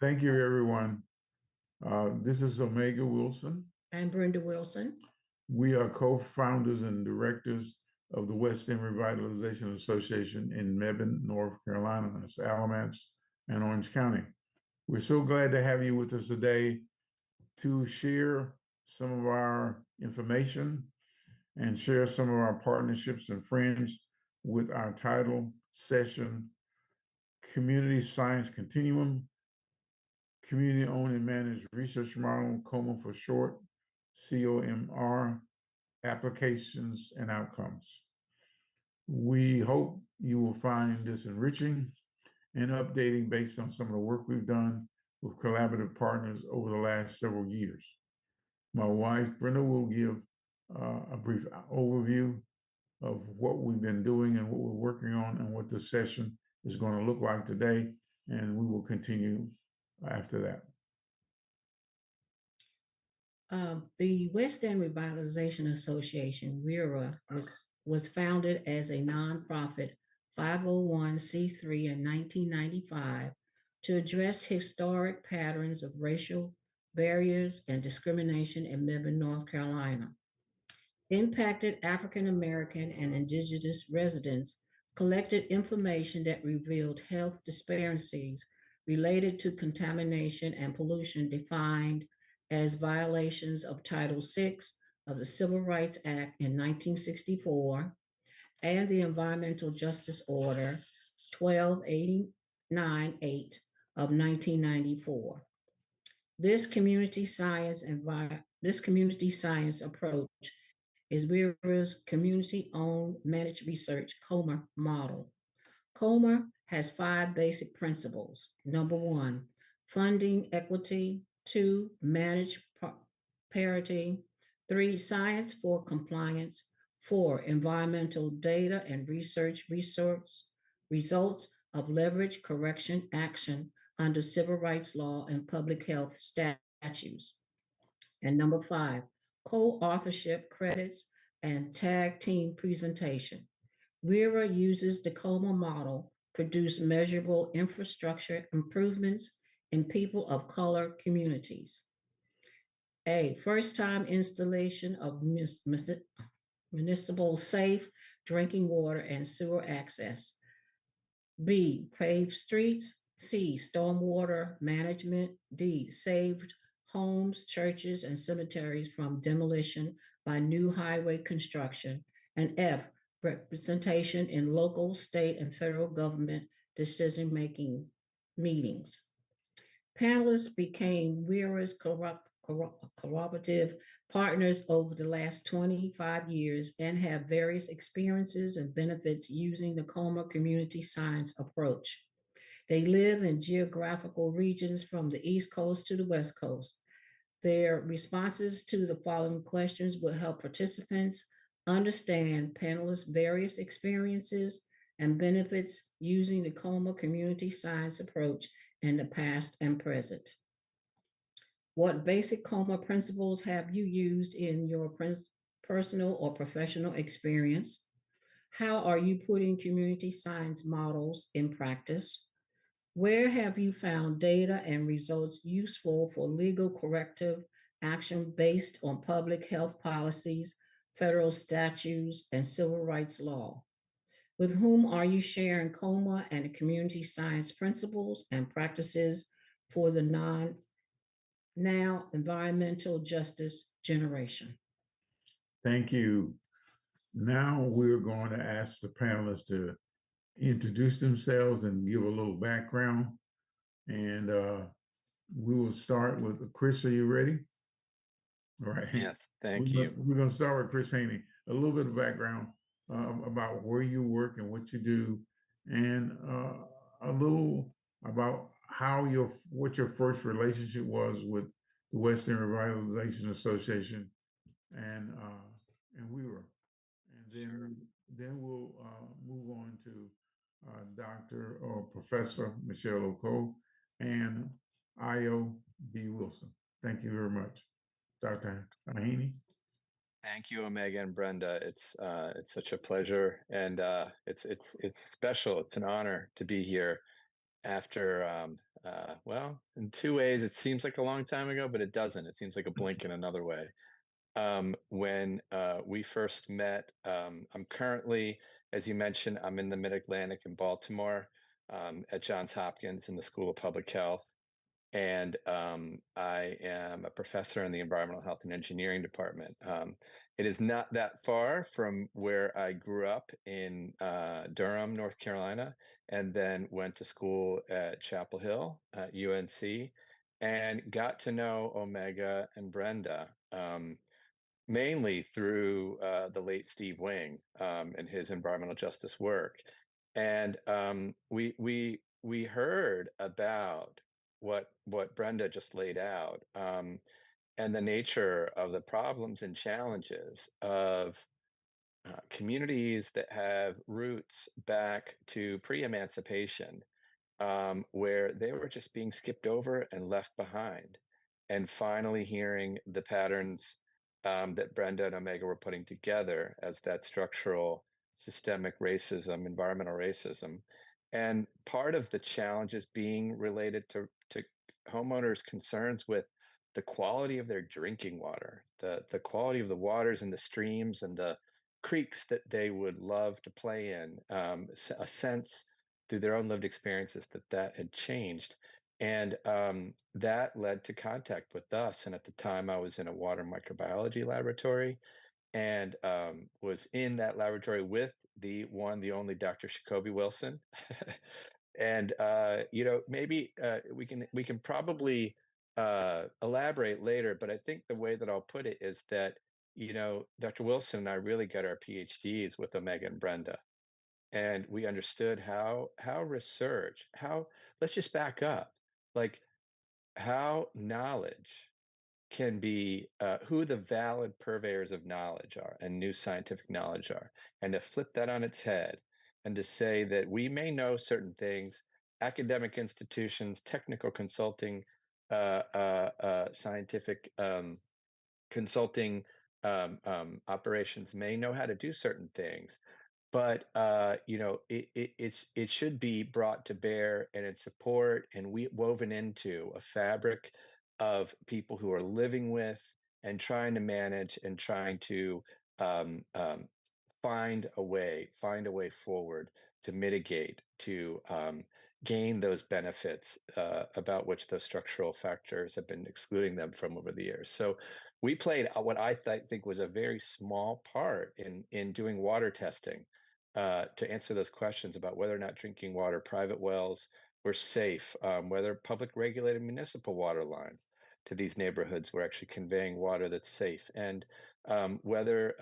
Thank you, everyone. This is Omega Wilson. I'm Brenda Wilson. We are co-founders and directors of the West End Revitalization Association in Mebane, North Carolina. That's Alamance and Orange County. We're so glad to have you with us today to share some of our information and share some of our partnerships and friends with our title session, Community Science Continuum, Community Owned and Managed Research Model, COMR for short, COMR, Applications and Outcomes. We hope you will find this enriching and updating based on some of the work we've done with collaborative partners over the last several years. My wife, Brenda, will give a brief overview of what we've been doing and what we're working on and what the session is going to look like today, and we will continue after that. The West End Revitalization Association, WERA, was founded as a nonprofit 501c3 in 1995 to address historic patterns of racial barriers and discrimination in Mebane, North Carolina. Impacted African American and Indigenous residents collected information that revealed health disparities related to contamination and pollution defined as violations of Title VI of the Civil Rights Act in 1964 and the Environmental Justice Order 1289-8 of 1994. This community science approach is WERA's community-owned managed research COMR model. COMR has 5 basic principles. Number 1, funding equity. 2, manage parity. 3, science for compliance. 4, environmental data and research results of leverage correction action under civil rights law and public health statutes. And number 5, co-authorship credits and tag team presentation. WERA uses the COMR model to produce measurable infrastructure improvements in people of color communities. A, first-time installation of municipal safe drinking water and sewer access. B, paved streets. C, stormwater management. D, saved homes, churches, and cemeteries from demolition by new highway construction. And F, representation in local, state, and federal government decision-making meetings. Panelists became WERA's collaborative partners over the last 25 years and have various experiences and benefits using the COMR community science approach. They live in geographical regions from the East Coast to the West Coast. Their responses to the following questions will help participants understand panelists' various experiences and benefits using the COMR community science approach in the past and present. What basic COMR principles have you used in your personal or professional experience? How are you putting community science models in practice? Where have you found data and results useful for legal corrective action based on public health policies, federal statutes, and civil rights law? With whom are you sharing COMR and community science principles and practices for the now environmental justice generation? Thank you. Now we're going to ask the panelists to introduce themselves and give a little background. And we will start with Chris. Are you ready? All right. Yes, thank you. We're going to start with Chris Haney. A little bit of background about where you work and what you do, and a little about how what your first relationship was with the West End Revitalization Association and WERA. And then we'll move on to Dr. or Professor Michelle Oko and Io B. Wilson. Thank you very much, Dr. Haney. Thank you, Omega and Brenda. It's such a pleasure, and it's special. It's an honor to be here after, well, in two ways, it seems like a long time ago, but it doesn't. It seems like a blink in another way. When we first met, I'm currently, as you mentioned, I'm in the Mid-Atlantic in Baltimore at Johns Hopkins in the School of Public Health. And I am a professor in the Environmental Health and Engineering Department. It is not that far from where I grew up in Durham, North Carolina, and then went to school at Chapel Hill at UNC and got to know Omega and Brenda. Mainly through the late Steve Wing and his environmental justice work, and we heard about what Brenda just laid out, and the nature of the problems and challenges of communities that have roots back to pre-emancipation, where they were just being skipped over and left behind. And finally hearing the patterns that Brenda and Omega were putting together as that structural systemic racism, environmental racism. And part of the challenges being related to homeowners' concerns with the quality of their drinking water, the quality of the waters in the streams and the creeks that they would love to play in, a sense through their own lived experiences that had changed. And that led to contact with us. And at the time, I was in a water microbiology laboratory and was in that laboratory with the one, the only Dr. Jacoby Wilson. And maybe we can probably elaborate later, but I think the way that I'll put it is that Dr. Wilson and I really got our PhDs with Omega and Brenda, and we understood how research, how, let's just back up, like how knowledge can be, who the valid purveyors of knowledge are and new scientific knowledge are, and to flip that on its head and to say that we may know certain things, academic institutions, technical consulting, scientific consulting operations may know how to do certain things, but it should be brought to bear and in support and woven into a fabric of people who are living with and trying to manage and trying to um, um, find a way forward to mitigate, to gain those benefits about which those structural factors have been excluding them from over the years. So we played what I think was a very small part in doing water testing to answer those questions about whether or not drinking water, private wells were safe, whether public regulated municipal water lines to these neighborhoods were actually conveying water that's safe, and whether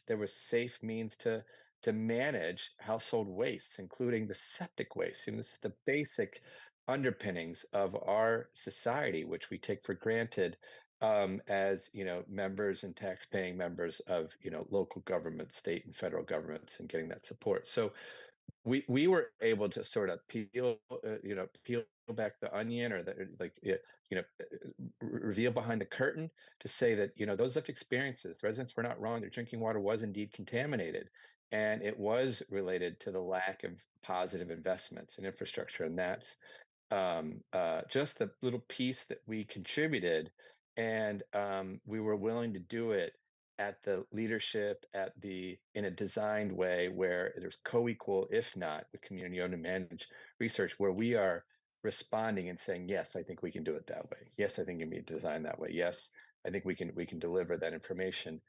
there was safe means to manage household wastes, including the septic waste. And this is the basic underpinnings of our society, which we take for granted as members and tax-paying members of local government, state and federal governments, and getting that support. So we were able to sort of peel back the onion, or reveal behind the curtain, to say that those lived experiences, the residents were not wrong. Their drinking water was indeed contaminated, and it was related to the lack of positive investments in infrastructure. And that's just the little piece that we contributed, and we were willing to do it at the leadership, in a designed way where there's co-equal, if not with community owned and managed research, where we are responding and saying, yes, I think we can do it that way. Yes, I think it can be designed that way. Yes, I think we can deliver that information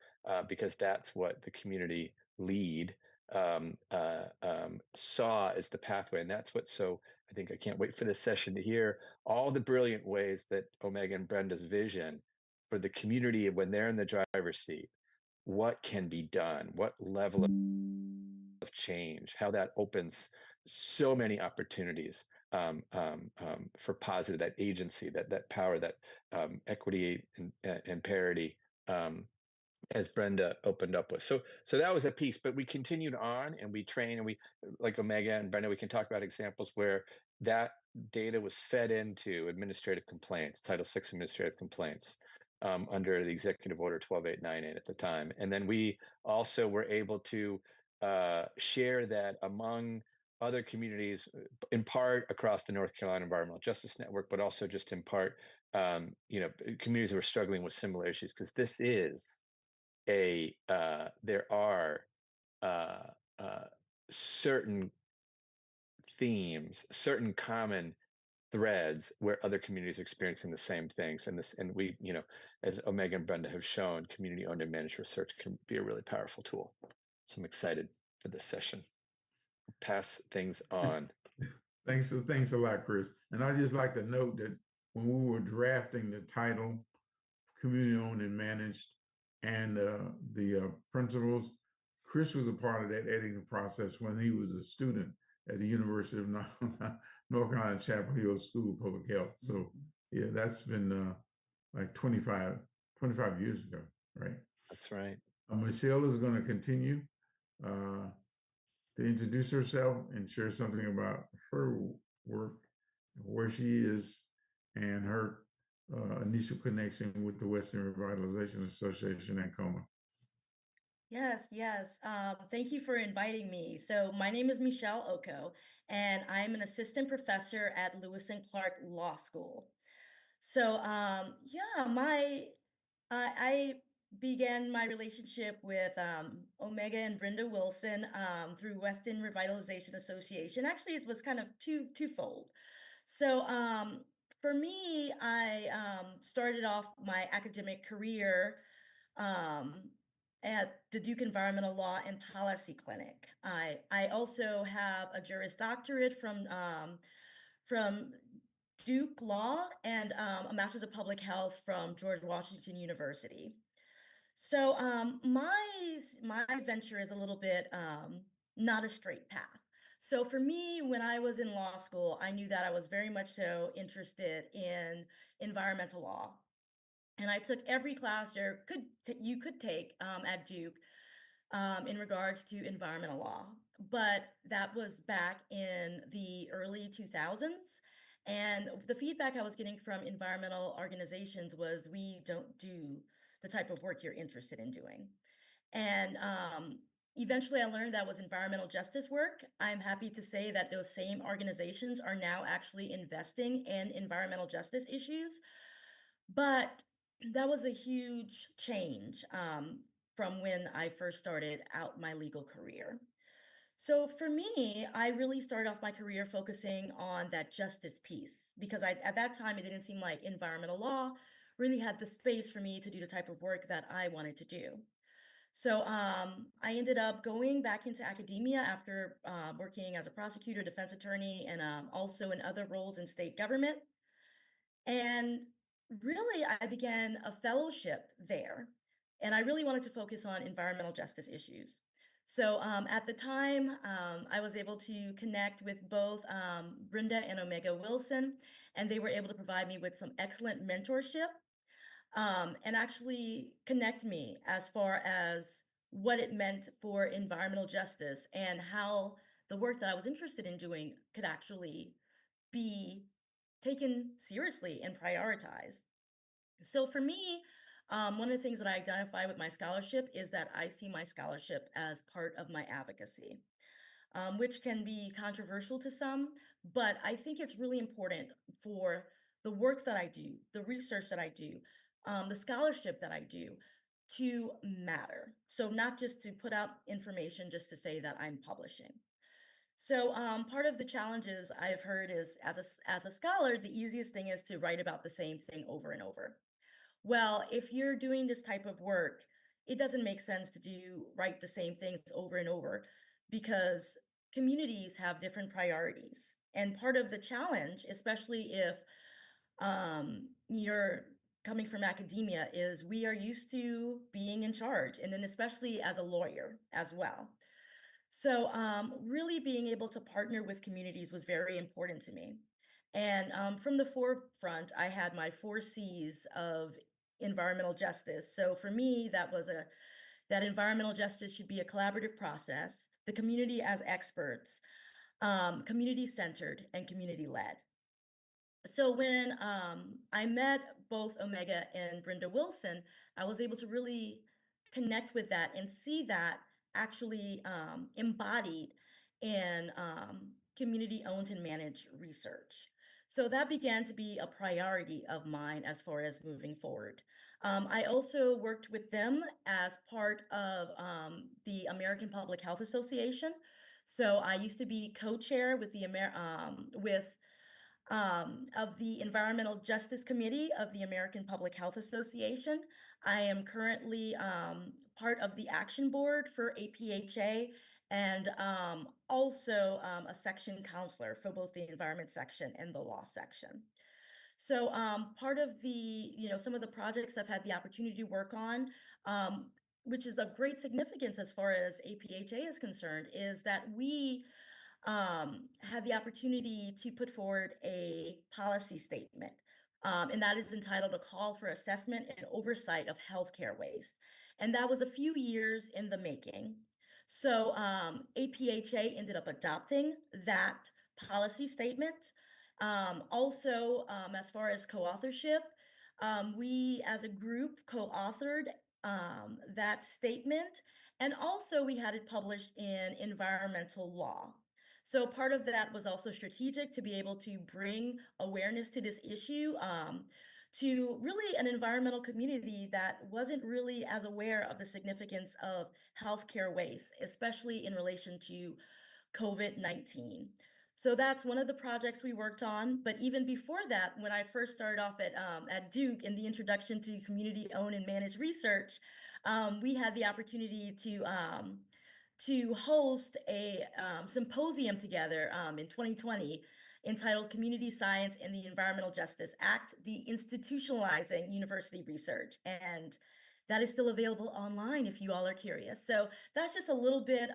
because that's what the community lead saw as the pathway. And that's what, so I think I can't wait for this session to hear all the brilliant ways that Omega and Brenda's vision for the community, when they're in the driver's seat, what can be done, what level of change, how that opens so many opportunities for positive, that agency, that power, that equity and parity, as Brenda opened up with. So that was a piece, but we continued on and we trained, and we, like Omega and Brenda, we can talk about examples where that data was fed into administrative complaints, Title VI administrative complaints, under the Executive Order 12898 at the time. And then we also were able to share that among other communities, in part across the North Carolina Environmental Justice Network, but also just in part, communities who are struggling with similar issues, because this is there are certain themes, certain common threads where other communities are experiencing the same things. And we, as Omega and Brenda have shown, community owned and managed research can be a really powerful tool. So I'm excited for this session. Pass things on. Thanks a lot, Chris. And I'd just like to note that when we were drafting the title, community owned and managed, and the principles, Chris was a part of that editing process when he was a student at the University of North Carolina Chapel Hill School of Public Health. So yeah, that's been like 25 years ago, right? That's right. Michelle is going to continue to introduce herself and share something about her work, where she is, and her initial connection with the West End Revitalization Association and COMR. Yes, yes. Thank you for inviting me. So my name is Michelle Oko, and I'm an assistant professor at Lewis and Clark Law School. So I began my relationship with Omega and Brenda Wilson through West End Revitalization Association. Actually, it was kind of twofold. So for me, I started off my academic career at the Duke Environmental Law and Policy Clinic. I also have a Juris Doctorate from Duke Law and a Master's of Public Health from George Washington University. So my venture is a little bit not a straight path. So for me, when I was in law school, I knew that I was very much so interested in environmental law. And I took every class you could take at Duke in regards to environmental law. But that was back in the early 2000s. And the feedback I was getting from environmental organizations was, we don't do the type of work you're interested in doing. And eventually I learned that was environmental justice work. I'm happy to say that those same organizations are now actually investing in environmental justice issues. But that was a huge change from when I first started out my legal career. So for me, I really started off my career focusing on that justice piece, because at that time, it didn't seem like environmental law really had the space for me to do the type of work that I wanted to do. So I ended up going back into academia after working as a prosecutor, defense attorney, and also in other roles in state government. And really, I began a fellowship there, and I really wanted to focus on environmental justice issues. So at the time, I was able to connect with both Brenda and Omega Wilson, and they were able to provide me with some excellent mentorship and actually connect me as far as what it meant for environmental justice and how the work that I was interested in doing could actually be taken seriously and prioritized. So for me, one of the things that I identify with my scholarship is that I see my scholarship as part of my advocacy, which can be controversial to some, but I think it's really important for the work that I do, the research that I do, the scholarship that I do to matter. So not just to put out information just to say that I'm publishing. So part of the challenges I've heard is, as a scholar, the easiest thing is to write about the same thing over and over. Well, if you're doing this type of work, it doesn't make sense to write the same things over and over, because communities have different priorities. And part of the challenge, especially if you're coming from academia, is we are used to being in charge, and then especially as a lawyer as well. So really being able to partner with communities was very important to me. And from the forefront, I had my 4 C's of environmental justice. So for me, that environmental justice should be a collaborative process, the community as experts, community-centered, and community-led. So when I met both Omega and Brenda Wilson, I was able to really connect with that and see that actually embodied in community-owned and managed research. So that began to be a priority of mine as far as moving forward. I also worked with them as part of the American Public Health Association. So I used to be co-chair with of the Environmental Justice Committee of the American Public Health Association. I am currently part of the action board for APHA and also a section counselor for both the environment section and the law section. So part of the, some of the projects I've had the opportunity to work on, which is of great significance as far as APHA is concerned, is that we had the opportunity to put forward a policy statement, and that is entitled A Call for Assessment and Oversight of Healthcare Waste. And that was a few years in the making. So APHA ended up adopting that policy statement. Also, as far as co-authorship, we as a group co-authored that statement, and also we had it published in environmental law. So part of that was also strategic to be able to bring awareness to this issue to really an environmental community that wasn't really as aware of the significance of healthcare waste, especially in relation to COVID-19. So that's one of the projects we worked on. But even before that, when I first started off at Duke in the introduction to community-owned and managed research, we had the opportunity to host a symposium together in 2020 entitled Community Science and the Environmental Justice Act, Deinstitutionalizing University Research. And that is still available online if you all are curious. So that's just a little bit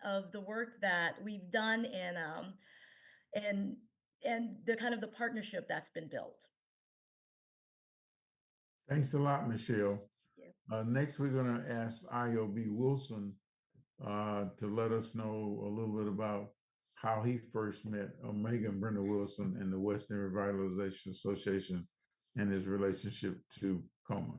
of the work that we've done and the kind of the partnership that's been built. Thanks a lot, Michelle. Yeah. Next, we're going to ask IOB Wilson to let us know a little bit about how he first met Megan Brenda Wilson and the West End Revitalization Association and his relationship to COMR.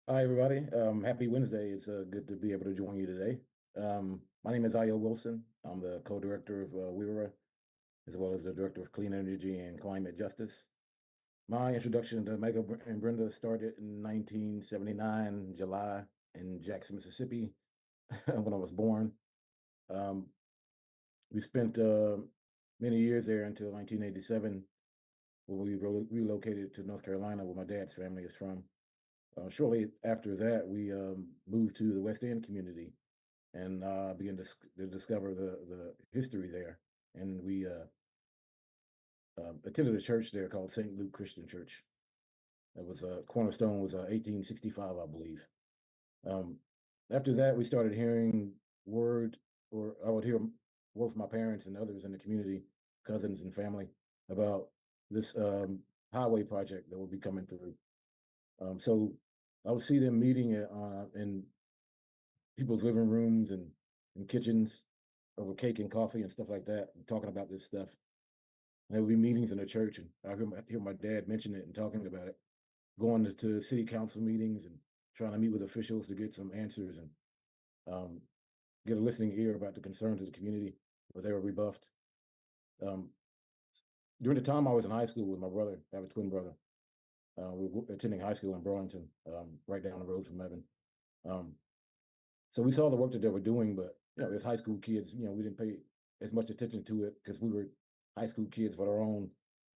Hi, everybody. Happy Wednesday. It's good to be able to join you today. My name is Io Wilson. I'm the co-director of WERA, as well as the director of Clean Energy and Climate Justice. My introduction to Megan and Brenda started in 1979, July, in Jackson, Mississippi, when I was born. We spent many years there until 1987, when we relocated to North Carolina, where my dad's family is from. Shortly after that, we moved to the West End community and began to discover the history there. And we attended a church there called St. Luke Christian Church. That was Cornerstone was 1865, I believe. After that, we started hearing I would hear word from my parents and others in the community, cousins and family, about this highway project that would be coming through. So I would see them meeting in people's living rooms and in kitchens over cake and coffee and stuff like that, talking about this stuff. And there would be meetings in the church, and I hear my dad mention it and talking about it, going to city council meetings and trying to meet with officials to get some answers and get a listening ear about the concerns of the community, but they were rebuffed. During the time I was in high school with my brother, I have a twin brother. We were attending high school in Burlington, right down the road from Mebane. So we saw the work that they were doing, but as high school kids, we didn't pay as much attention to it because we were high school kids with our own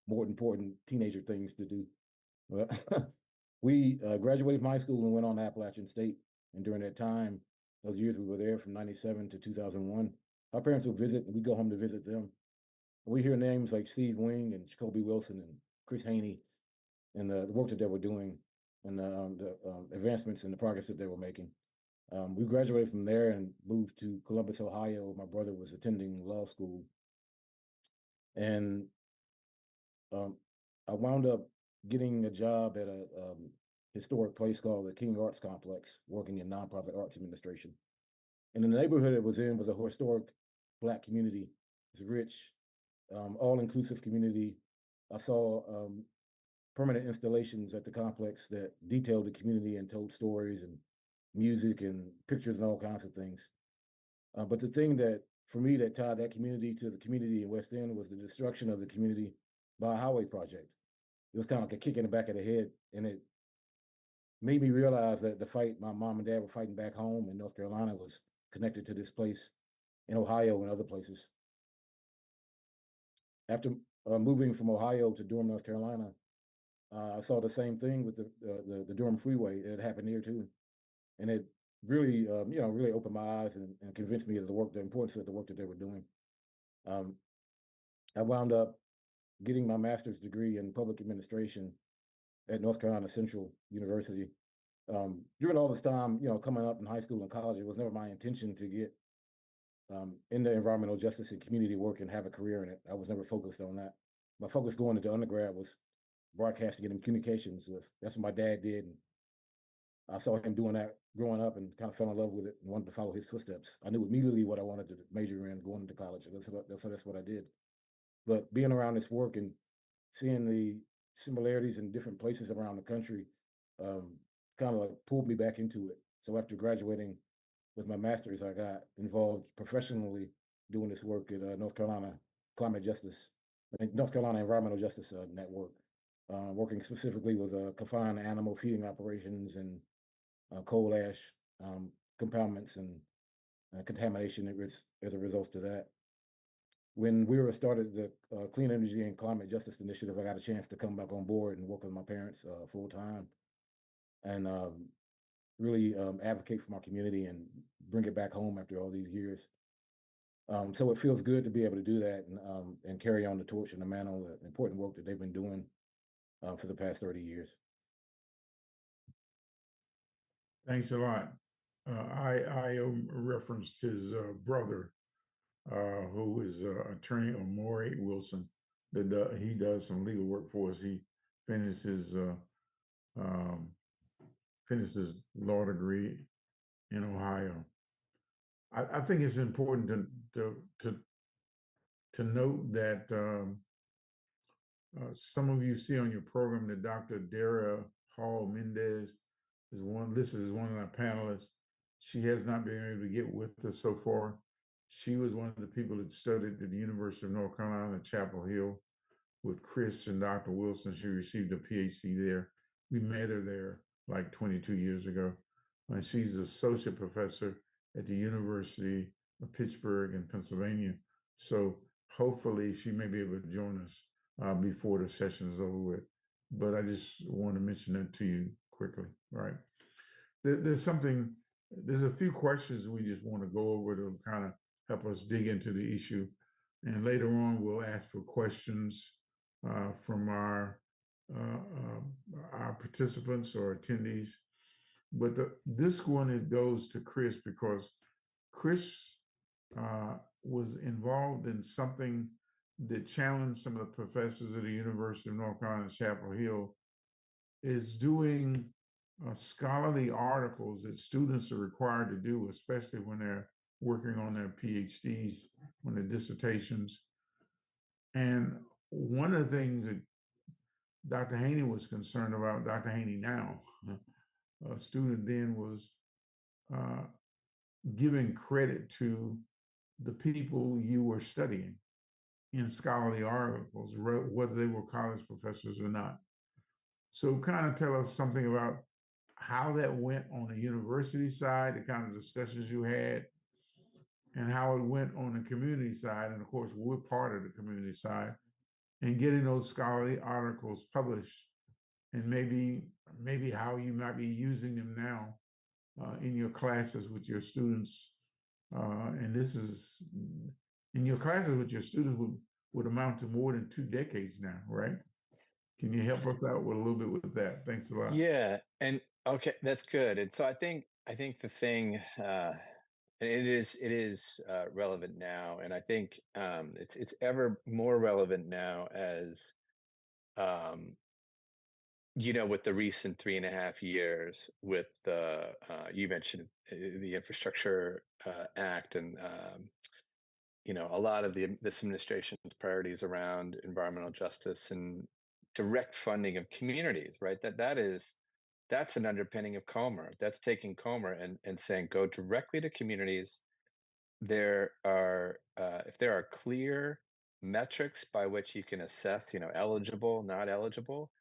more important teenager things to do. But we graduated from high school and went on to Appalachian State. And during that time, those years we were there from 97 to 2001, our parents would visit and we'd go home to visit them. We hear names like Steve Wing and Jacoby Wilson and Chris Haney and the work that they were doing and the advancements and the progress that they were making. We graduated from there and moved to Columbus, Ohio. My brother was attending law school. And I wound up getting a job at a historic place called the King Arts Complex, working in nonprofit arts administration. And the neighborhood it was in was a historic Black community. It's rich, all-inclusive community. I saw permanent installations at the complex that detailed the community and told stories and music and pictures and all kinds of things. But the thing that, for me, that tied that community to the community in West End was the destruction of the community by a highway project. It was kind of like a kick in the back of the head, and it made me realize that the fight my mom and dad were fighting back home in North Carolina was connected to this place in Ohio and other places. After moving from Ohio to Durham, North Carolina, I saw the same thing with the Durham Freeway. It happened here too, and it really, really opened my eyes and convinced me of the importance of the work that they were doing. I wound up getting my master's degree in public administration at North Carolina Central University. During all this time, coming up in high school and college, it was never my intention to get into environmental justice and community work and have a career in it. I was never focused on that. My focus going into undergrad was broadcasting and communications. That's what my dad did. And I saw him doing that growing up and kind of fell in love with it and wanted to follow his footsteps. I knew immediately what I wanted to major in going into college. That's what I did. But being around this work and seeing the similarities in different places around the country kind of like pulled me back into it. So after graduating with my master's, I got involved professionally doing this work at North Carolina Environmental Justice Network, working specifically with confined animal feeding operations and coal ash compoundments and contamination as a result of that. When WERA started the Clean Energy and Climate Justice Initiative, I got a chance to come back on board and work with my parents full time and really advocate for my community and bring it back home after all these years. So it feels good to be able to do that and carry on the torch and the mantle, the important work that they've been doing for the past 30 years. Thanks a lot. I referenced his brother, who is attorney Omori Wilson. That he does some legal work for us. He finished his law degree in Ohio. I think it's important to note that some of you see on your program that Dr. Dara Hall Mendez is listed as one of our panelists. She has not been able to get with us so far. She was one of the people that studied at the University of North Carolina, Chapel Hill, with Chris and Dr. Wilson. She received a PhD there. We met her there like 22 years ago. And she's an associate professor at the University of Pittsburgh in Pennsylvania. So hopefully she may be able to join us before the session is over with. But I just want to mention that to you quickly, right? There's a few questions we just want to go over to kind of help us dig into the issue. And later on, we'll ask for questions from our participants or attendees. But this one, it goes to Chris because Chris was involved in something that challenged some of the professors at the University of North Carolina, Chapel Hill, is doing scholarly articles that students are required to do, especially when they're working on their PhDs, on their dissertations. And one of the things that Dr. Haney was concerned about, Dr. Haney now, a student then, was giving credit to the people you were studying in scholarly articles, whether they were college professors or not. So kind of tell us something about how that went on the university side, the kind of discussions you had, and how it went on the community side. And of course, we're part of the community side, and getting those scholarly articles published, and maybe how you might be using them now in your classes with your students. And this is in your classes with your students would amount to more than 2 decades now, right? Can you help us out with a little bit with that? Thanks a lot. Yeah, and okay, that's good. And so I think the thing, and it is relevant now, and I think it's ever more relevant now as with the recent 3.5 years with the you mentioned the Infrastructure Act and a lot of this administration's priorities around environmental justice and direct funding of communities, right? That's an underpinning of COMR. That's taking COMR and saying go directly to communities if there are clear metrics by which you can assess, eligible, not eligible,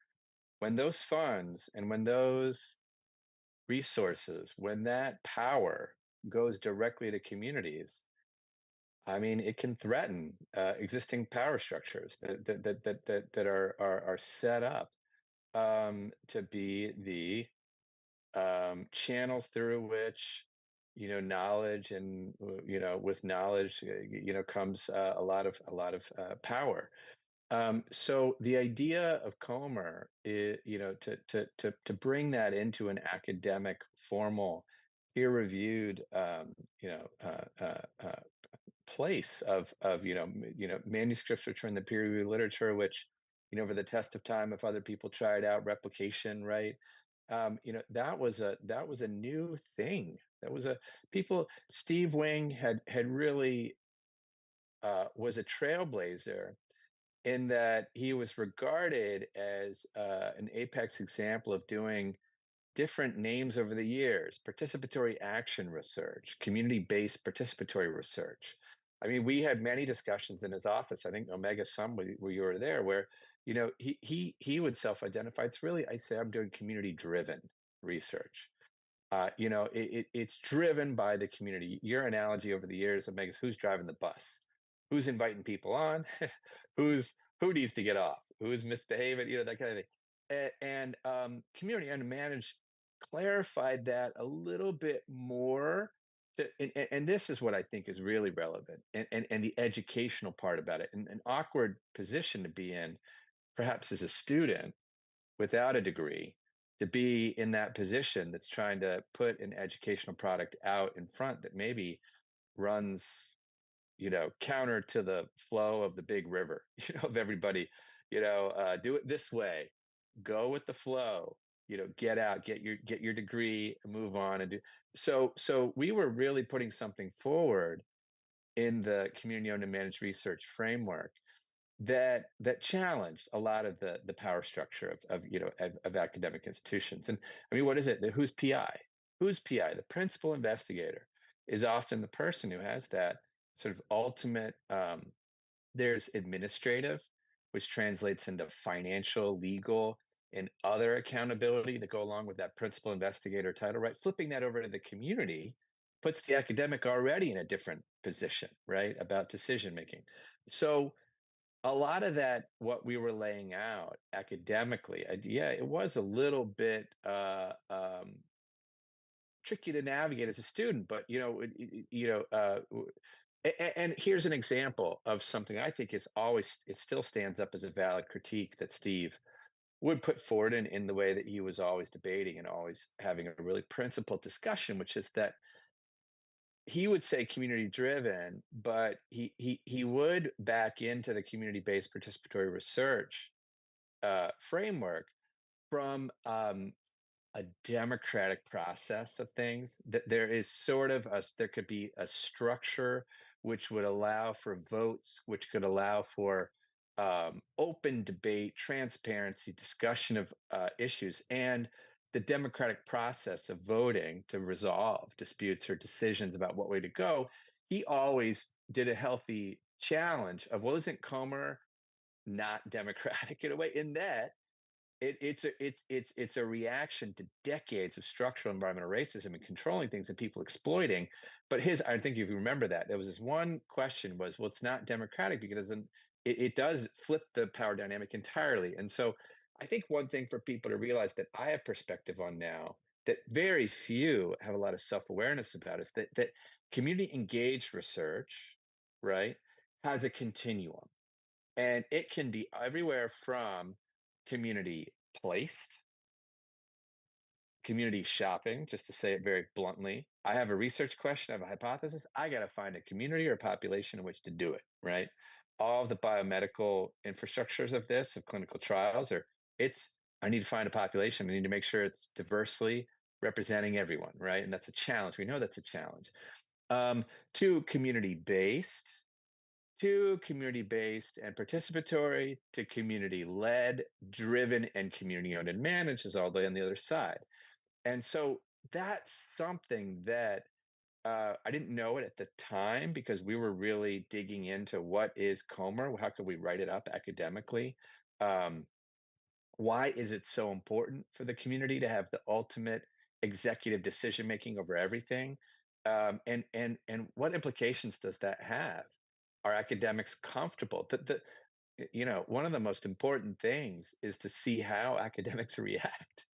when those funds and when those resources, when that power goes directly to communities, I mean, it can threaten existing power structures that are set up to be the channels through which knowledge, and with knowledge comes a lot of power. So the idea of COMR is to bring that into an academic, formal, peer-reviewed place of manuscripts which are in the peer-reviewed literature, which over the test of time, if other people try it out, replication, right? That was a new thing. That was Steve Wing had really was a trailblazer in that he was regarded as an apex example of doing different names over the years: participatory action research, community-based participatory research. I mean, we had many discussions in his office. I think Omega, some where you were there, where he would self-identify. It's really, I say, I'm doing community-driven research. It's driven by the community. Your analogy over the years, Omega, is who's driving the bus, who's inviting people on, who needs to get off, who's misbehaving, that kind of thing. And community and manage clarified that a little bit more. And this is what I think is really relevant, and the educational part about it, and an awkward position to be in, perhaps as a student without a degree, to be in that position that's trying to put an educational product out in front that maybe runs counter to the flow of the big river, of everybody, do it this way, go with the flow, get out, get your degree, move on, and do. So we were really putting something forward in the community owned and managed research framework that challenged a lot of the power structure of academic institutions. And I mean, what is it? Who's PI? Who's PI? The principal investigator is often the person who has that sort of ultimate. There's administrative, which translates into financial, legal, and other accountability that go along with that principal investigator title, right? Flipping that over to the community puts the academic already in a different position, right, about decision making. So a lot of that, what we were laying out academically, yeah, it was a little bit tricky to navigate as a student, but and here's an example of something I think is always, it still stands up as a valid critique that Steve would put forward in the way that he was always debating and always having a really principled discussion, which is that he would say community driven, but he would back into the community-based participatory research framework from a democratic process of things. That there is sort of there could be a structure which would allow for votes, which could allow for open debate, transparency, discussion of issues, and the democratic process of voting to resolve disputes or decisions about what way to go. He always did a healthy challenge of, well, isn't COMR not democratic in a way? In that it's a reaction to decades of structural environmental racism and controlling things and people exploiting. But I think if you remember that, there was this one question was, well, it's not democratic because it does flip the power dynamic entirely. And so I think one thing for people to realize that I have perspective on now that very few have a lot of self-awareness about is that community engaged research, right, has a continuum. And it can be everywhere from community placed, community shopping, just to say it very bluntly. I have a research question, I have a hypothesis, I got to find a community or a population in which to do it, right? All of the biomedical infrastructures of this, of clinical trials, I need to find a population. I need to make sure it's diversely representing everyone, right? And that's a challenge. We know that's a challenge. To community-based, and participatory, to community-led, driven, and community-owned and managed is all the way on the other side. And so that's something that I didn't know it at the time because we were really digging into what is COMR, how could we write it up academically? Why is it so important for the community to have the ultimate executive decision making over everything? And what implications does that have? Are academics comfortable? One of the most important things is to see how academics react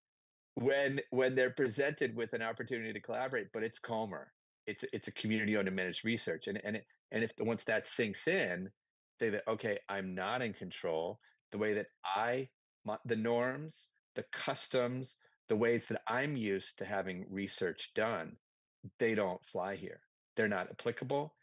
when they're presented with an opportunity to collaborate, but it's COMR. It's a community-owned and managed research, and if once that sinks in, say that okay, I'm not in control. The way that the norms, the customs, the ways that I'm used to having research done, they don't fly here. They're not applicable.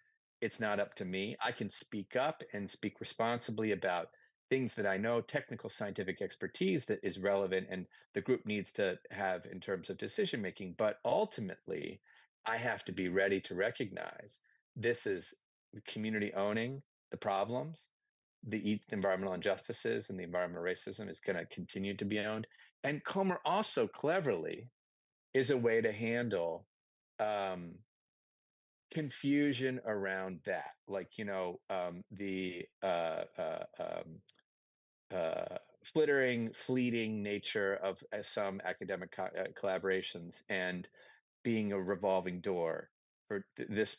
It's not up to me. I can speak up and speak responsibly about things that I know, technical scientific expertise that is relevant and the group needs to have in terms of decision making. But ultimately, I have to be ready to recognize this is the community owning the problems, the environmental injustices and the environmental racism is going to continue to be owned. And COMR also cleverly is a way to handle um, confusion around that, like the fleeting nature of some academic collaborations and being a revolving door for this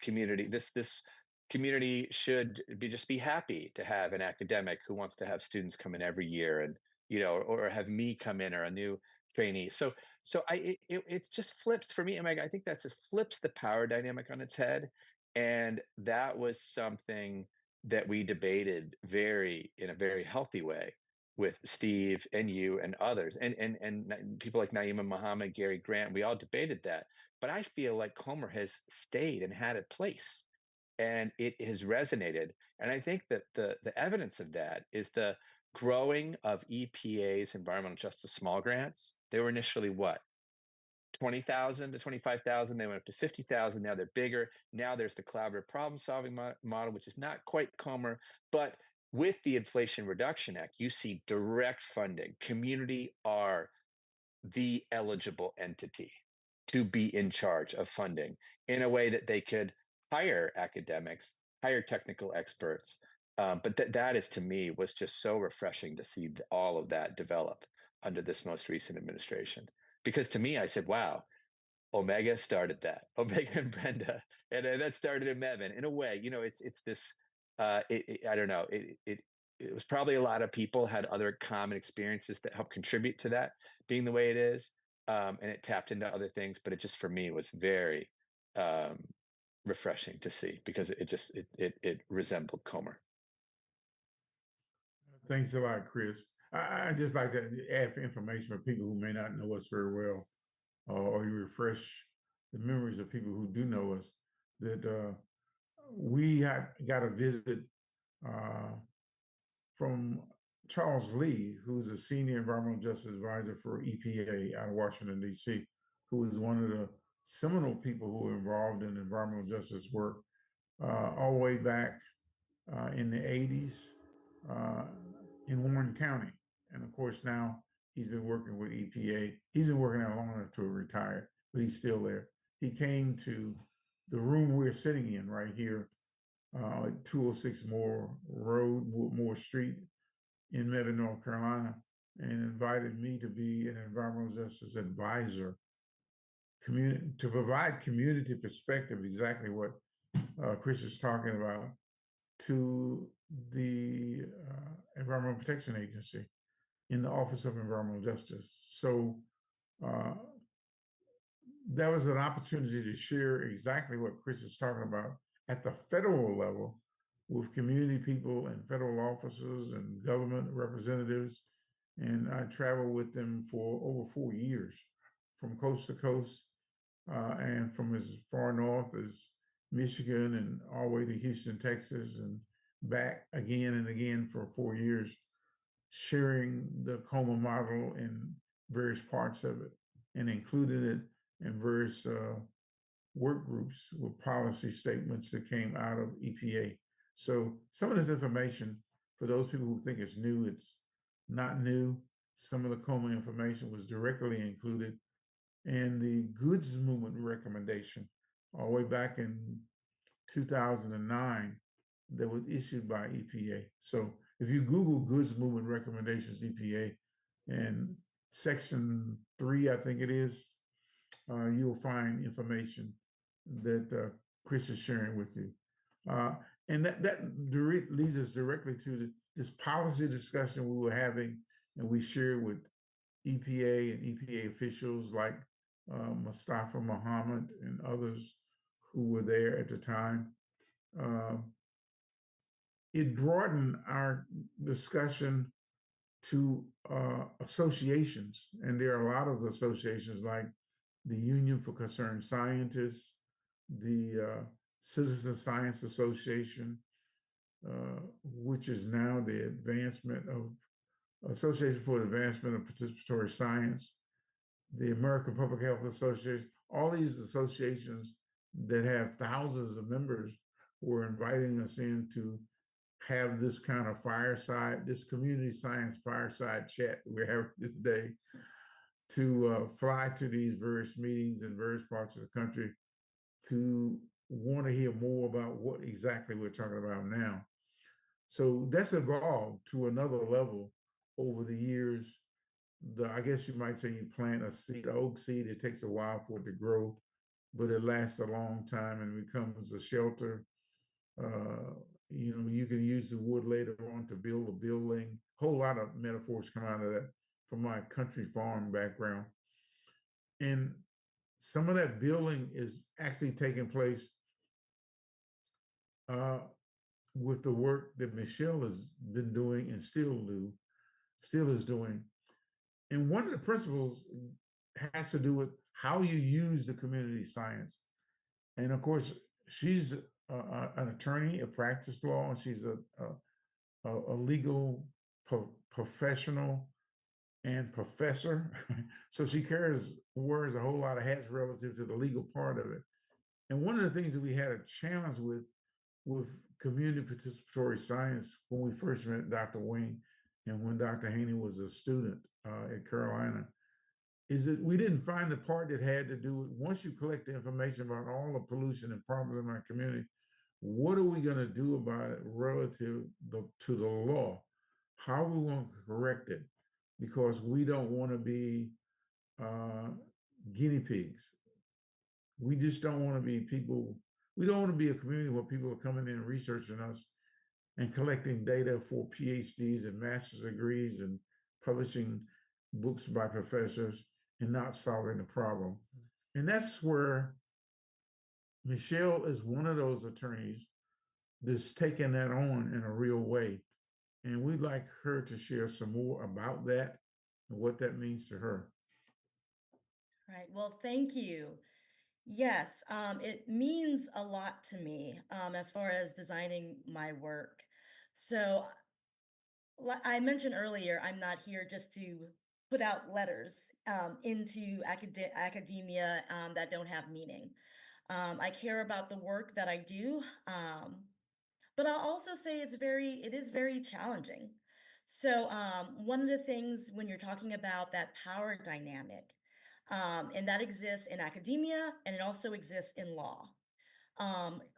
community. This community should just be happy to have an academic who wants to have students come in every year, and or have me come in, or a new trainee. It just flips for me. I think that just flips the power dynamic on its head, and that was something that we debated in a very healthy way with Steve and you and others, and people like Naima Muhammad, Gary Grant. We all debated that, but I feel like COMR has stayed and had a place, and it has resonated. And I think that the evidence of that is the growing of EPA's environmental justice small grants. They were initially what, 20,000 to 25,000. They went up to 50,000. Now they're bigger. Now there's the collaborative problem solving model, which is not quite COMR, but with the Inflation Reduction Act, you see direct funding. Community are the eligible entity to be in charge of funding in a way that they could hire academics, hire technical experts. But that is, to me, was just so refreshing to see all of that develop under this most recent administration. Because to me, I said, wow, Omega started that. Omega and Brenda, and that started in Mebane. In a way, it's this. I don't know. It was probably a lot of people had other common experiences that helped contribute to that being the way it is, and it tapped into other things. But it just, for me, was very refreshing to see, because it resembled COMR. Thanks a lot, Chris. I just like to add for information for people who may not know us very well, or you refresh the memories of people who do know us, that we got a visit from Charles Lee, who's a senior environmental justice advisor for EPA out of Washington, D.C., who is one of the seminal people who were involved in environmental justice work all the way back in the 80s in Warren County. And of course, now he's been working with EPA. He's been working there long enough to retire, but he's still there. He came to the room we're sitting in right here at 206 Moore Road, Moore Street in Mebane, North Carolina, and invited me to be an environmental justice advisor, to provide community perspective, exactly what Chris is talking about, to the Environmental Protection Agency in the Office of Environmental Justice. So that was an opportunity to share exactly what Chris is talking about at the federal level with community people and federal officers and government representatives. And I traveled with them for over 4 years, from coast to coast, and from as far north as Michigan and all the way to Houston, Texas, and back again and again for 4 years, sharing the COMR model in various parts of it, and including it in various work groups with policy statements that came out of EPA. So some of this information, for those people who think it's new, it's not new. Some of the COMR information was directly included and the goods movement recommendation all the way back in 2009 that was issued by EPA. So if you Google goods movement recommendations EPA and section 3, I think it is, you will find information that Chris is sharing with you. And that leads us directly to this policy discussion we were having and we shared with EPA and EPA officials like Mustafa Muhammad and others who were there at the time. It broadened our discussion to associations, and there are a lot of associations like the Union for Concerned Scientists, the Citizen Science Association, which is now the advancement of Association for the Advancement of Participatory Science, the American Public Health Association, all these associations that have thousands of members were inviting us in to have this kind of fireside, this community science fireside chat we're having today, to fly to these various meetings in various parts of the country to want to hear more about what exactly we're talking about now. So that's evolved to another level over the years. I guess you might say you plant a seed, an oak seed, it takes a while for it to grow, but it lasts a long time and becomes a shelter. You can use the wood later on to build a building. A whole lot of metaphors come out of that from my country farm background. And some of that building is actually taking place with the work that Michelle has been doing and still is doing. And one of the principles has to do with how you use the community science. And of course, she's an attorney, a practice law, and she's a legal professional and professor. So she wears a whole lot of hats relative to the legal part of it. And one of the things that we had a challenge with community participatory science when we first met Dr. Wing and when Dr. Haney was a student at Carolina, is that we didn't find the part that had to do with, once you collect the information about all the pollution and problems in our community, what are we going to do about it relative to the law? How are we going to correct it? Because we don't want to be guinea pigs. We just don't want to be people. We don't want to be a community where people are coming in and researching us and collecting data for PhDs and master's degrees and publishing books by professors and not solving the problem. And that's where Michelle is one of those attorneys that's taking that on in a real way. And we'd like her to share some more about that and what that means to her. Right. Well, thank you. Yes, it means a lot to me as far as designing my work. So I mentioned earlier, I'm not here just to put out letters into academia that don't have meaning. I care about the work that I do, but I'll also say it is very challenging. So one of the things when you're talking about that power dynamic, and that exists in academia and it also exists in law.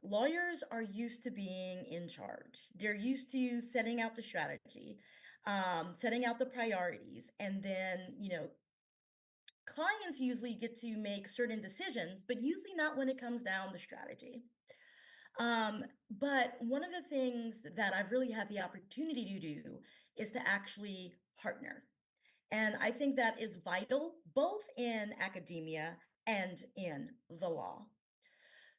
Lawyers are used to being in charge. They're used to setting out the strategy, setting out the priorities, and then, clients usually get to make certain decisions, but usually not when it comes down to strategy. But one of the things that I've really had the opportunity to do is to actually partner. And I think that is vital both in academia and in the law.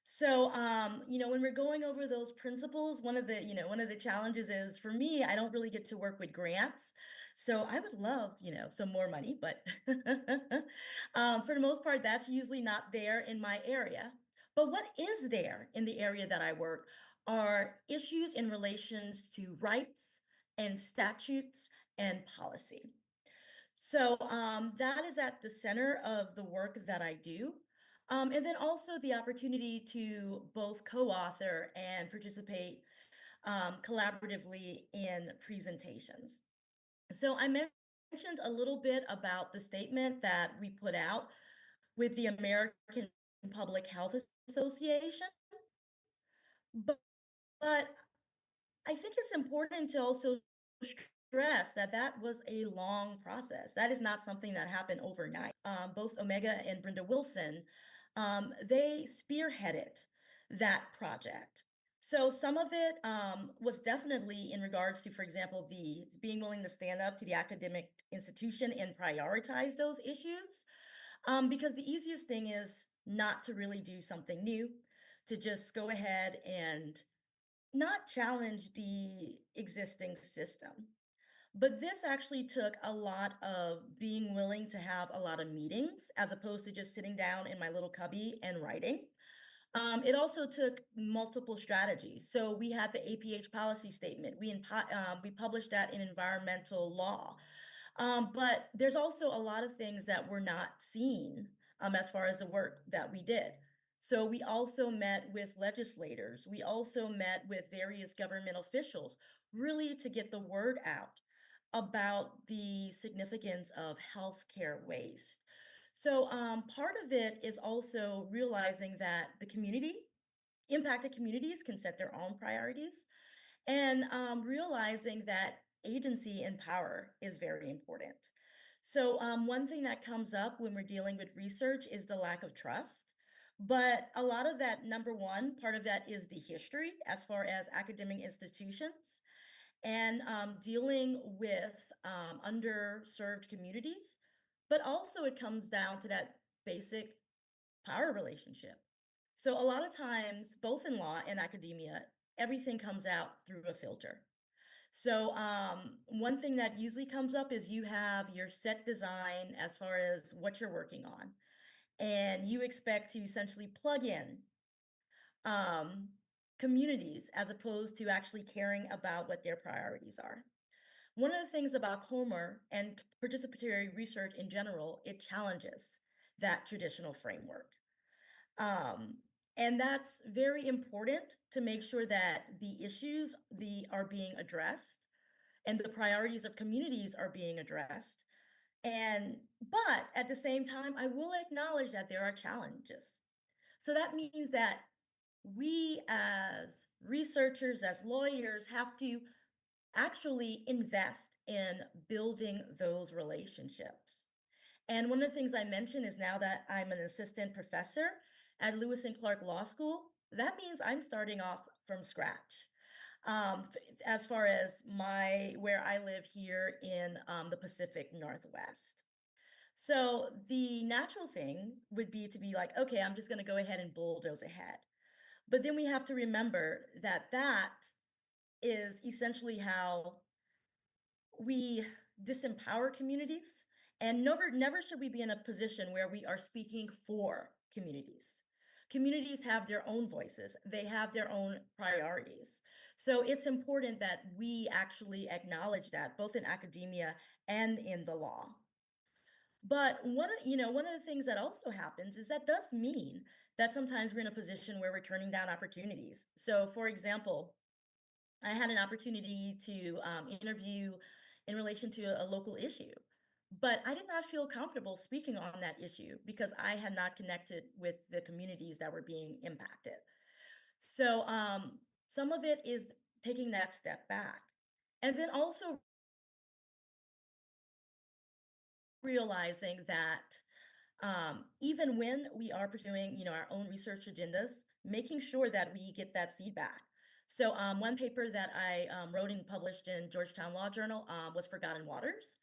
So, when we're going over those principles, one of the challenges is for me, I don't really get to work with grants. So I would love, some more money, but for the most part, that's usually not there in my area. But what is there in the area that I work are issues in relations to rights and statutes and policy. So that is at the center of the work that I do. And then also the opportunity to both co-author and participate collaboratively in presentations. So I mentioned a little bit about the statement that we put out with the American Public Health Association. But I think it's important to also stress that that was a long process. That is not something that happened overnight. Both Omega and Brenda Wilson, they spearheaded that project. So some of it was definitely in regards to, for example, the being willing to stand up to the academic institution and prioritize those issues. Because the easiest thing is not to really do something new, to just go ahead and not challenge the existing system. But this actually took a lot of being willing to have a lot of meetings as opposed to just sitting down in my little cubby and writing. It also took multiple strategies. So we had the APH policy statement. We published that in environmental law. But there's also a lot of things that were not seen as far as the work that we did. So we also met with legislators. We also met with various government officials, really to get the word out about the significance of healthcare waste. So part of it is also realizing that the impacted communities can set their own priorities, and realizing that agency and power is very important. So one thing that comes up when we're dealing with research is the lack of trust. But a lot of that, number one, part of that is the history as far as academic institutions and dealing with underserved communities. But also it comes down to that basic power relationship. So a lot of times, both in law and academia, everything comes out through a filter. So one thing that usually comes up is you have your set design as far as what you're working on, and you expect to essentially plug in communities as opposed to actually caring about what their priorities are. One of the things about COMR and participatory research in general, it challenges that traditional framework. And that's very important to make sure that the issues are being addressed and the priorities of communities are being addressed. But at the same time, I will acknowledge that there are challenges. So that means that we as researchers, as lawyers, have to actually invest in building those relationships. And one of the things I mentioned is now that I'm an assistant professor at Lewis and Clark Law School, that means I'm starting off from scratch. As far as where I live here in the Pacific Northwest. So the natural thing would be to be like, okay, I'm just going to go ahead and bulldoze ahead. But then we have to remember that that is essentially how we disempower communities, and never should we be in a position where we are speaking for communities. Communities have their own voices. They have their own priorities. So it's important that we actually acknowledge that both in academia and in the law. But one of the things that also happens is that does mean that sometimes we're in a position where we're turning down opportunities. So for example, I had an opportunity to interview in relation to a local issue, but I did not feel comfortable speaking on that issue because I had not connected with the communities that were being impacted. So some of it is taking that step back. And then also realizing that even when we are pursuing, our own research agendas, making sure that we get that feedback. So one paper that I wrote and published in Georgetown Law Journal was Forgotten Waters.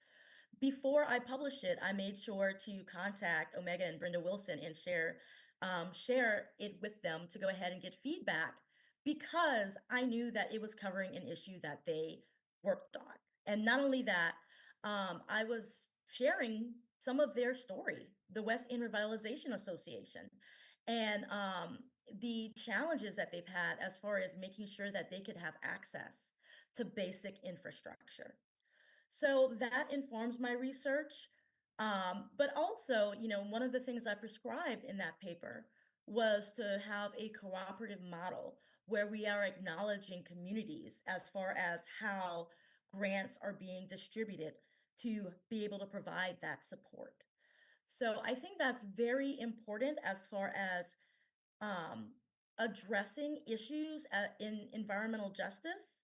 Before I published it, I made sure to contact Omega and Brenda Wilson and share it with them to go ahead and get feedback, because I knew that it was covering an issue that they worked on. And not only that, I was sharing some of their story, the West End Revitalization Association, and the challenges that they've had as far as making sure that they could have access to basic infrastructure. So that informs my research. But also, one of the things I prescribed in that paper was to have a cooperative model where we are acknowledging communities as far as how grants are being distributed to be able to provide that support. So I think that's very important as far as addressing issues in environmental justice,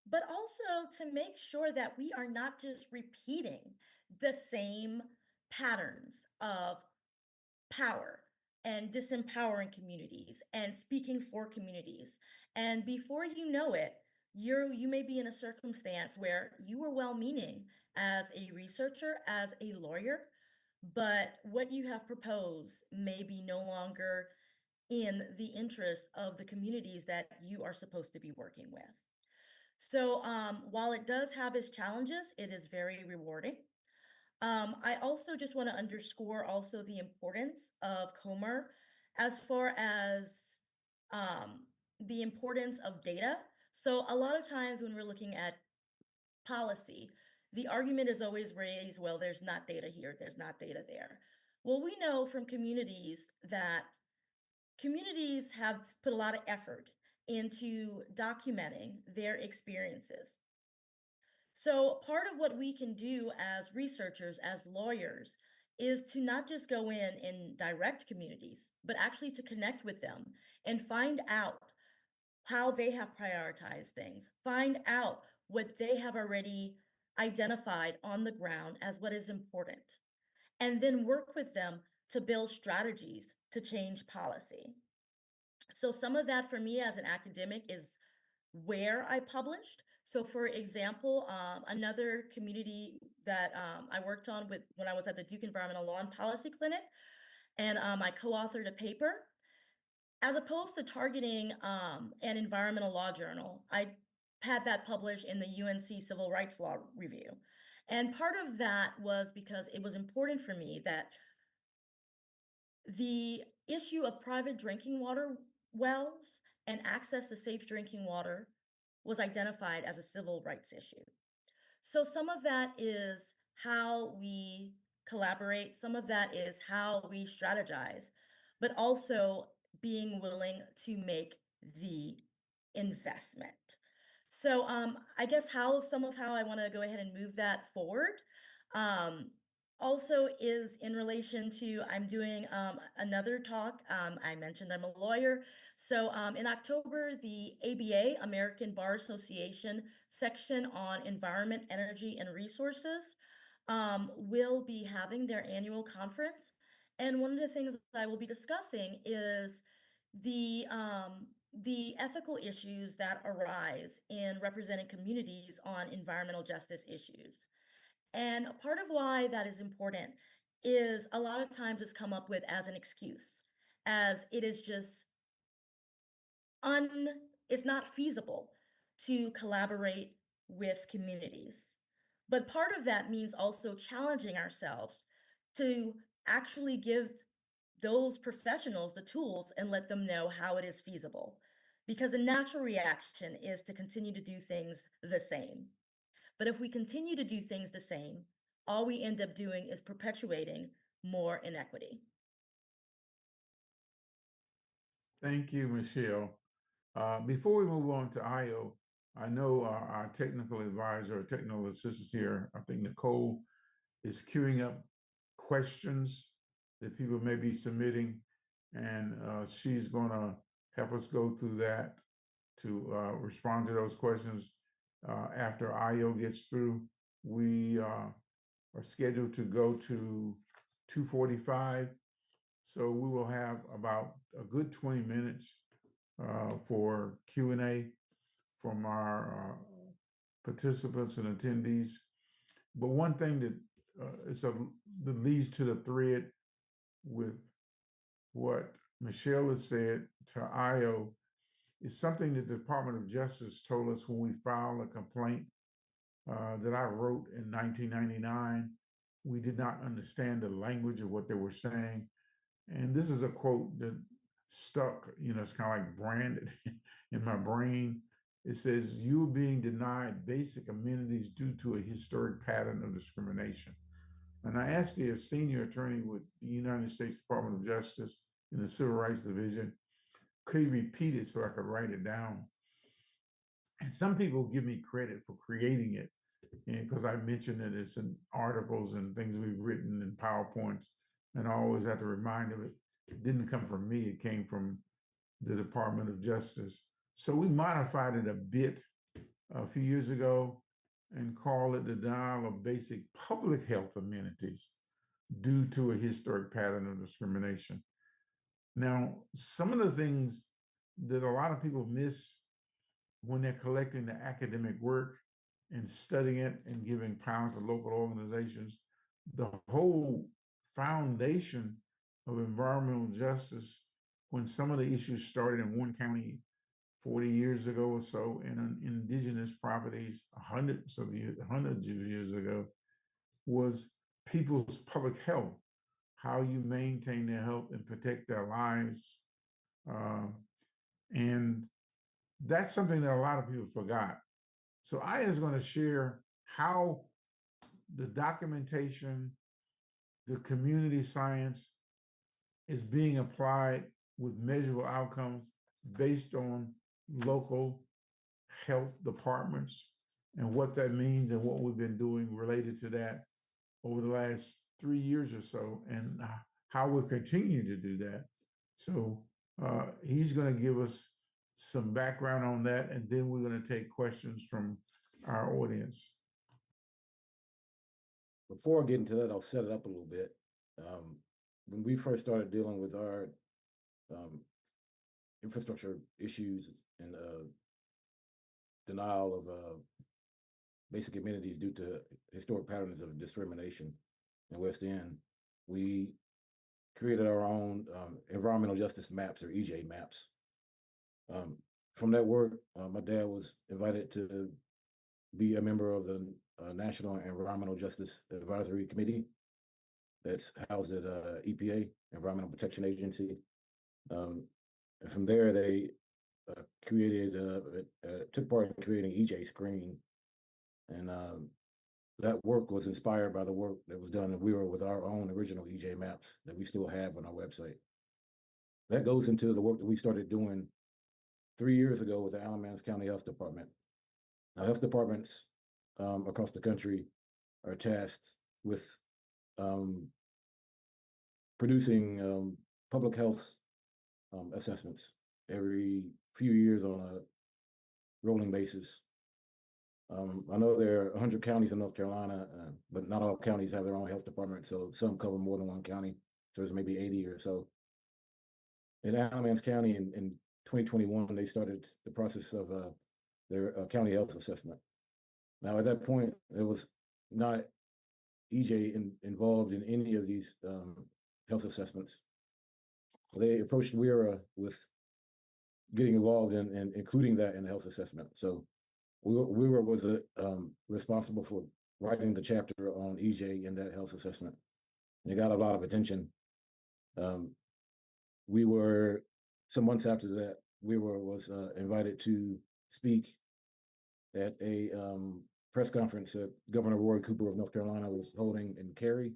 but also to make sure that we are not just repeating the same patterns of power and disempowering communities and speaking for communities. And before you know it, you may be in a circumstance where you were well-meaning as a researcher, as a lawyer, but what you have proposed may be no longer in the interest of the communities that you are supposed to be working with. So while it does have its challenges, it is very rewarding. I also just want to underscore also the importance of COMR as far as the importance of data. So a lot of times when we're looking at policy, the argument is always raised, well, there's not data here, there's not data there. Well, we know from communities that communities have put a lot of effort into documenting their experiences. So part of what we can do as researchers, as lawyers, is to not just go in and direct communities, but actually to connect with them and find out how they have prioritized things, find out what they have already identified on the ground as what is important, and then work with them to build strategies to change policy. So some of that for me as an academic is where I published. So for example, another community that I worked on with when I was at the Duke Environmental Law and Policy Clinic, and I co-authored a paper. As opposed to targeting an environmental law journal, I had that published in the UNC Civil Rights Law Review. And part of that was because it was important for me that the issue of private drinking water wells and access to safe drinking water was identified as a civil rights issue. So some of that is how we collaborate, some of that is how we strategize, but also being willing to make the investment. So I guess how I want to go ahead and move that forward also is in relation to I'm doing another talk. I mentioned I'm a lawyer. So in October, the ABA, American Bar Association section on environment, energy, and resources will be having their annual conference. And one of the things that I will be discussing is the ethical issues that arise in representing communities on environmental justice issues. And part of why that is important is a lot of times it's come up with as an excuse, as it is just it's not feasible to collaborate with communities. But part of that means also challenging ourselves to actually give those professionals the tools and let them know how it is feasible. Because a natural reaction is to continue to do things the same. But if we continue to do things the same, all we end up doing is perpetuating more inequity. Thank you, Michelle. Before we move on to IO, I know our technical advisor, technical assistant here, I think Nicole, is queuing up questions that people may be submitting, and she's going to help us go through that to respond to those questions. After IO gets through, we are scheduled to go to 2:45. So we will have about a good 20 minutes for Q&A from our participants and attendees. But one thing that that leads to the thread with what Michelle has said to IO is something that the Department of Justice told us when we filed a complaint that I wrote in 1999. We did not understand the language of what they were saying. And this is a quote that stuck, it's kind of like branded in my brain. It says, "You're being denied basic amenities due to a historic pattern of discrimination." And I asked the senior attorney with the United States Department of Justice in the Civil Rights Division, could he repeat it so I could write it down? And some people give me credit for creating it because I mentioned that it's in articles and things we've written in PowerPoints. and I always have to remind them it didn't come from me, it came from the Department of Justice. So we modified it a bit a few years ago and called it the denial of basic public health amenities due to a historic pattern of discrimination. Now, some of the things that a lot of people miss when they're collecting the academic work and studying it and giving power to local organizations, the whole foundation of environmental justice, when some of the issues started in one county 40 years ago or so, in indigenous properties hundreds of years ago, was people's public health, how you maintain their health and protect their lives. And that's something that a lot of people forgot. So I is going to share how the documentation, the community science is being applied with measurable outcomes based on local health departments and what that means and what we've been doing related to that over the last 3 years or so, and how we'll continue to do that. So he's going to give us some background on that, and then we're going to take questions from our audience. Before I get into that, I'll set it up a little bit. When we first started dealing with our infrastructure issues and denial of basic amenities due to historic patterns of discrimination in West End, we created our own environmental justice maps, or EJ maps. From that work, my dad was invited to be a member of the National Environmental Justice Advisory Committee that's housed at EPA, Environmental Protection Agency. And from there, they took part in creating EJ Screen. And that work was inspired by the work that was done in WERA with our own original EJ maps that we still have on our website. That goes into the work that we started doing 3 years ago with the Alamance County Health Department. Now, health departments across the country are tasked with producing public health assessments every few years on a rolling basis. I know there are 100 counties in North Carolina, but not all counties have their own health department, so some cover more than one county. So there's maybe 80 or so. In Alamance County in 2021, they started the process of their county health assessment. Now, at that point, there was not EJ involved in any of these health assessments. They approached WERA with getting involved in including that in the health assessment. So WERA was responsible for writing the chapter on EJ in that health assessment. And it got a lot of attention. We were, some months after that, WERA was invited to speak at a press conference that Governor Roy Cooper of North Carolina was holding in Cary,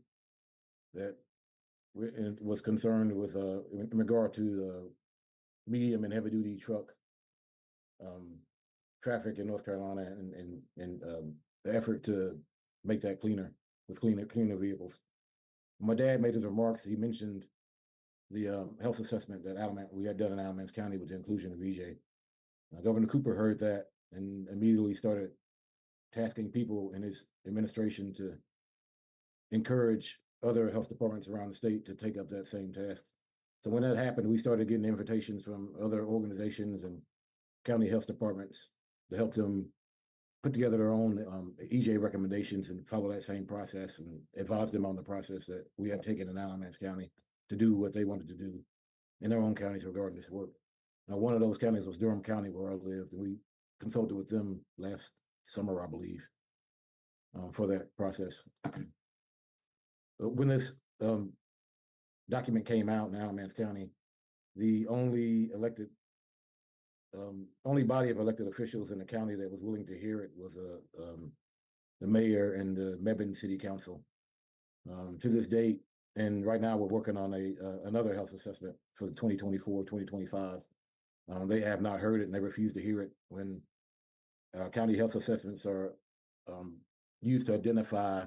that was concerned with in regard to the medium and heavy duty truck traffic in North Carolina and the effort to make that cleaner with cleaner vehicles. When my dad made his remarks, he mentioned the health assessment that we had done in Alamance County with the inclusion of EJ. Governor Cooper heard that and immediately started tasking people in his administration to encourage other health departments around the state to take up that same task. So when that happened, we started getting invitations from other organizations and county health departments to help them put together their own EJ recommendations and follow that same process, and advise them on the process that we had taken in Alamance County to do what they wanted to do in their own counties regarding this work. Now, one of those counties was Durham County, where I lived, and we consulted with them last summer, I believe, for that process. When this document came out in Alamance County, the only body of elected officials in the county that was willing to hear it was the mayor and the Mebane City Council. To this date, and right now we're working on another health assessment for 2024-2025. They have not heard it, and they refuse to hear it. When county health assessments are used to identify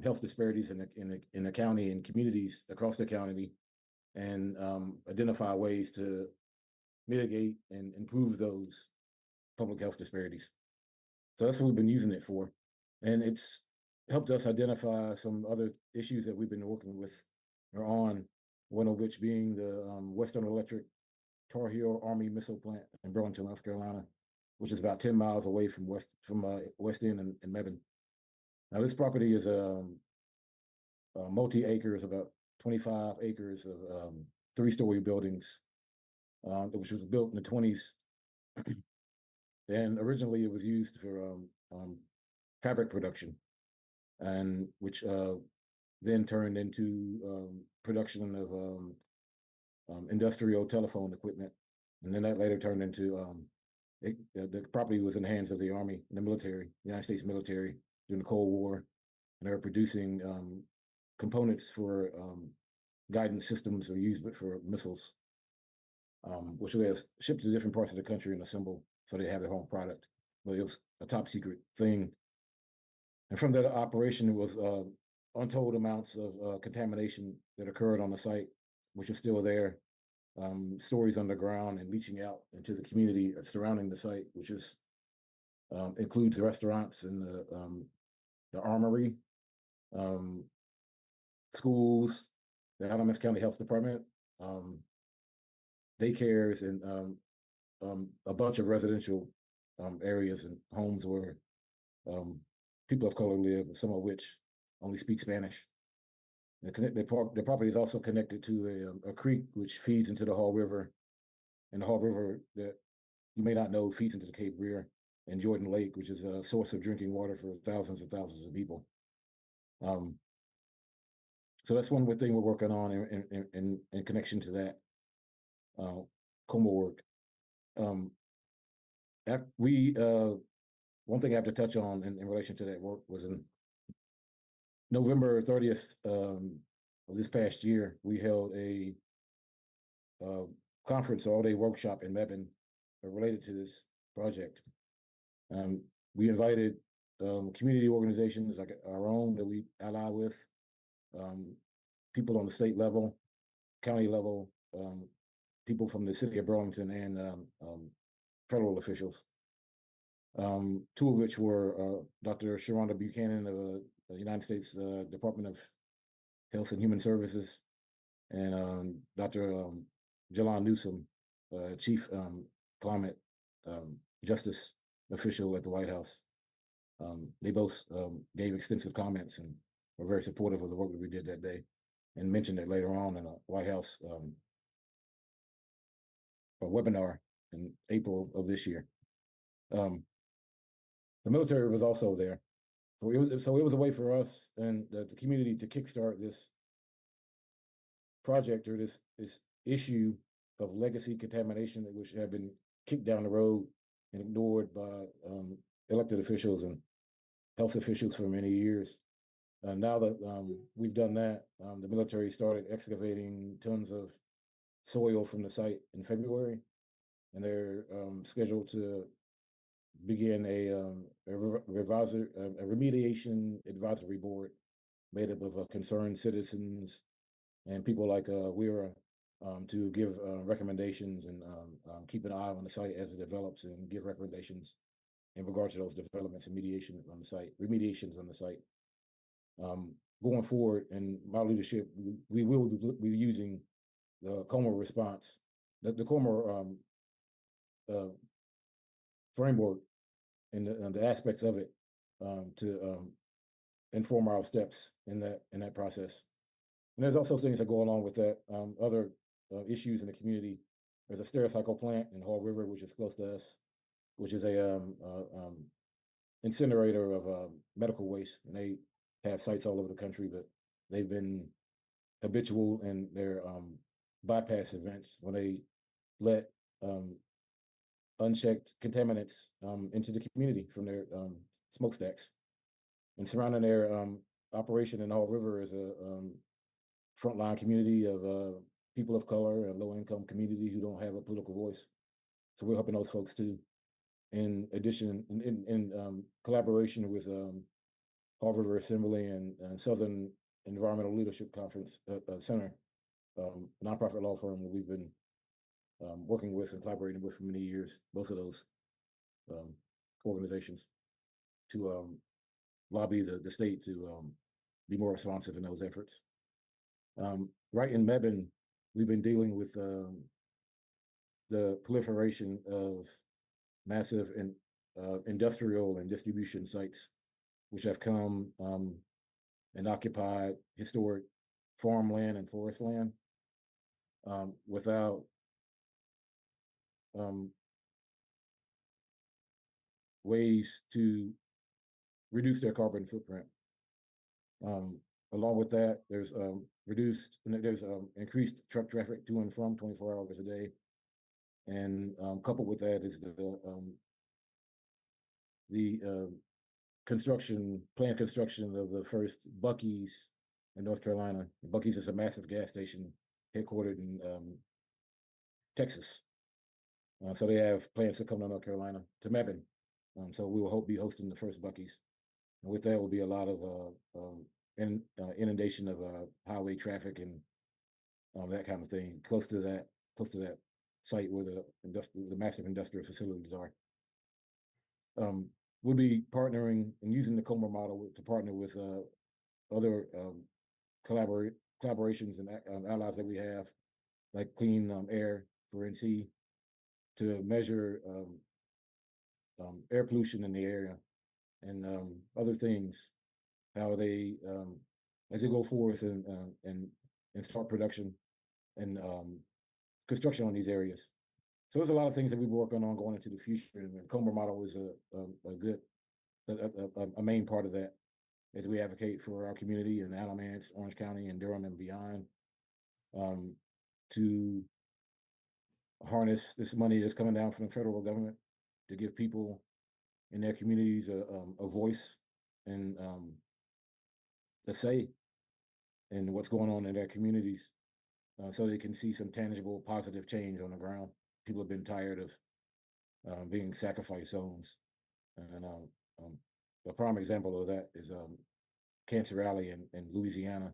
health disparities in the county and communities across the county, and identify ways to mitigate and improve those public health disparities. So that's what we've been using it for. And it's helped us identify some other issues that we've been working with or on, one of which being the West End Electric Tar Heel Army Missile Plant in Burlington, North Carolina, which is about 10 miles away from West End and Mebane. Now, this property is multi-acres, about 25 acres of 3-story buildings, which was built in the 20s. And originally it was used for fabric production, and which then turned into production of industrial telephone equipment. And then that later turned into the property was in the hands of the Army, the military, the United States military during the Cold War. And they were producing components for guidance systems or used for missiles, which they shipped to different parts of the country and assembled so they have their own product. But it was a top secret thing. And from that operation, it was untold amounts of contamination that occurred on the site, which is still there. Stories underground and leaching out into the community surrounding the site, which is includes restaurants and the armory, schools, the Alamance County Health Department, daycares, and a bunch of residential areas and homes where people of color live, some of which only speak Spanish. The property is also connected to a creek which feeds into the Hall River, and the Hall River, that you may not know, feeds into the Cape Rear and Jordan Lake, which is a source of drinking water for thousands and thousands of people. So that's one thing we're working on in connection to that COMR work. One thing I have to touch on in relation to that work was in November 30th of this past year, we held a conference, all-day workshop in Mebane related to this project. We invited community organizations like our own that we ally with, people on the state level, county level, people from the city of Burlington, and federal officials. Two of which were Dr. Sharonda Buchanan of the United States Department of Health and Human Services, and Dr. Jalon Newsom, Chief Climate Justice Official at the White House. They both gave extensive comments and were very supportive of the work that we did that day, and mentioned it later on in a White House a webinar in April of this year. The military was also there. So it was a way for us and the community to kickstart this project, or this issue of legacy contamination, which had been kicked down the road and ignored by elected officials and health officials for many years. Now that we've done that, the military started excavating tons of soil from the site in February, and they're scheduled to begin a remediation advisory board made up of concerned citizens and people like WERA to give recommendations and keep an eye on the site as it develops, and give recommendations in regard to those developments and remediations on the site. Going forward, in my leadership, we will be using the COMR response, the COMR framework and the aspects of it to inform our steps in that process. And there's also things that go along with that, other issues in the community. There's a Stericycle plant in Hall River, which is close to us, which is a incinerator of medical waste, and they have sites all over the country, but they've been habitual in their bypass events when they let unchecked contaminants into the community from their smokestacks. And surrounding their operation in Hall River is a frontline community of people of color and low-income community who don't have a political voice. So we're helping those folks too. In addition, in collaboration with Harvard River Assembly and Southern Environmental Leadership Conference Center, nonprofit law firm that we've been working with and collaborating with for many years, both of those organizations, to lobby the state to be more responsive in those efforts. Right in Mebane, we've been dealing with the proliferation of massive industrial and distribution sites, which have come and occupied historic farmland and forest land without ways to reduce their carbon footprint. Along with that, there's increased truck traffic to and from 24 hours a day. And coupled with that is the planned construction of the first Buc-ee's in North Carolina. Buc-ee's is a massive gas station headquartered in Texas. So they have plans to come to North Carolina, to Mebane. So we will be hosting the first Buc-ee's. And with that will be a lot of inundation of highway traffic and that kind of thing, close to that site where the massive industrial facilities are. We'll be partnering and using the COMR model to partner with other collaborations and allies that we have, like Clean Air for NC, to measure air pollution in the area and other things, how they, as they go forth and start production and construction on these areas. So there's a lot of things that we work on going into the future, and the COMR model is a main part of that, as we advocate for our community in Alamance, Orange County, and Durham and beyond, to harness this money that's coming down from the federal government to give people in their communities a voice and a say in what's going on in their communities, so they can see some tangible, positive change on the ground. People have been tired of being sacrifice zones. And a prime example of that is Cancer Alley in Louisiana,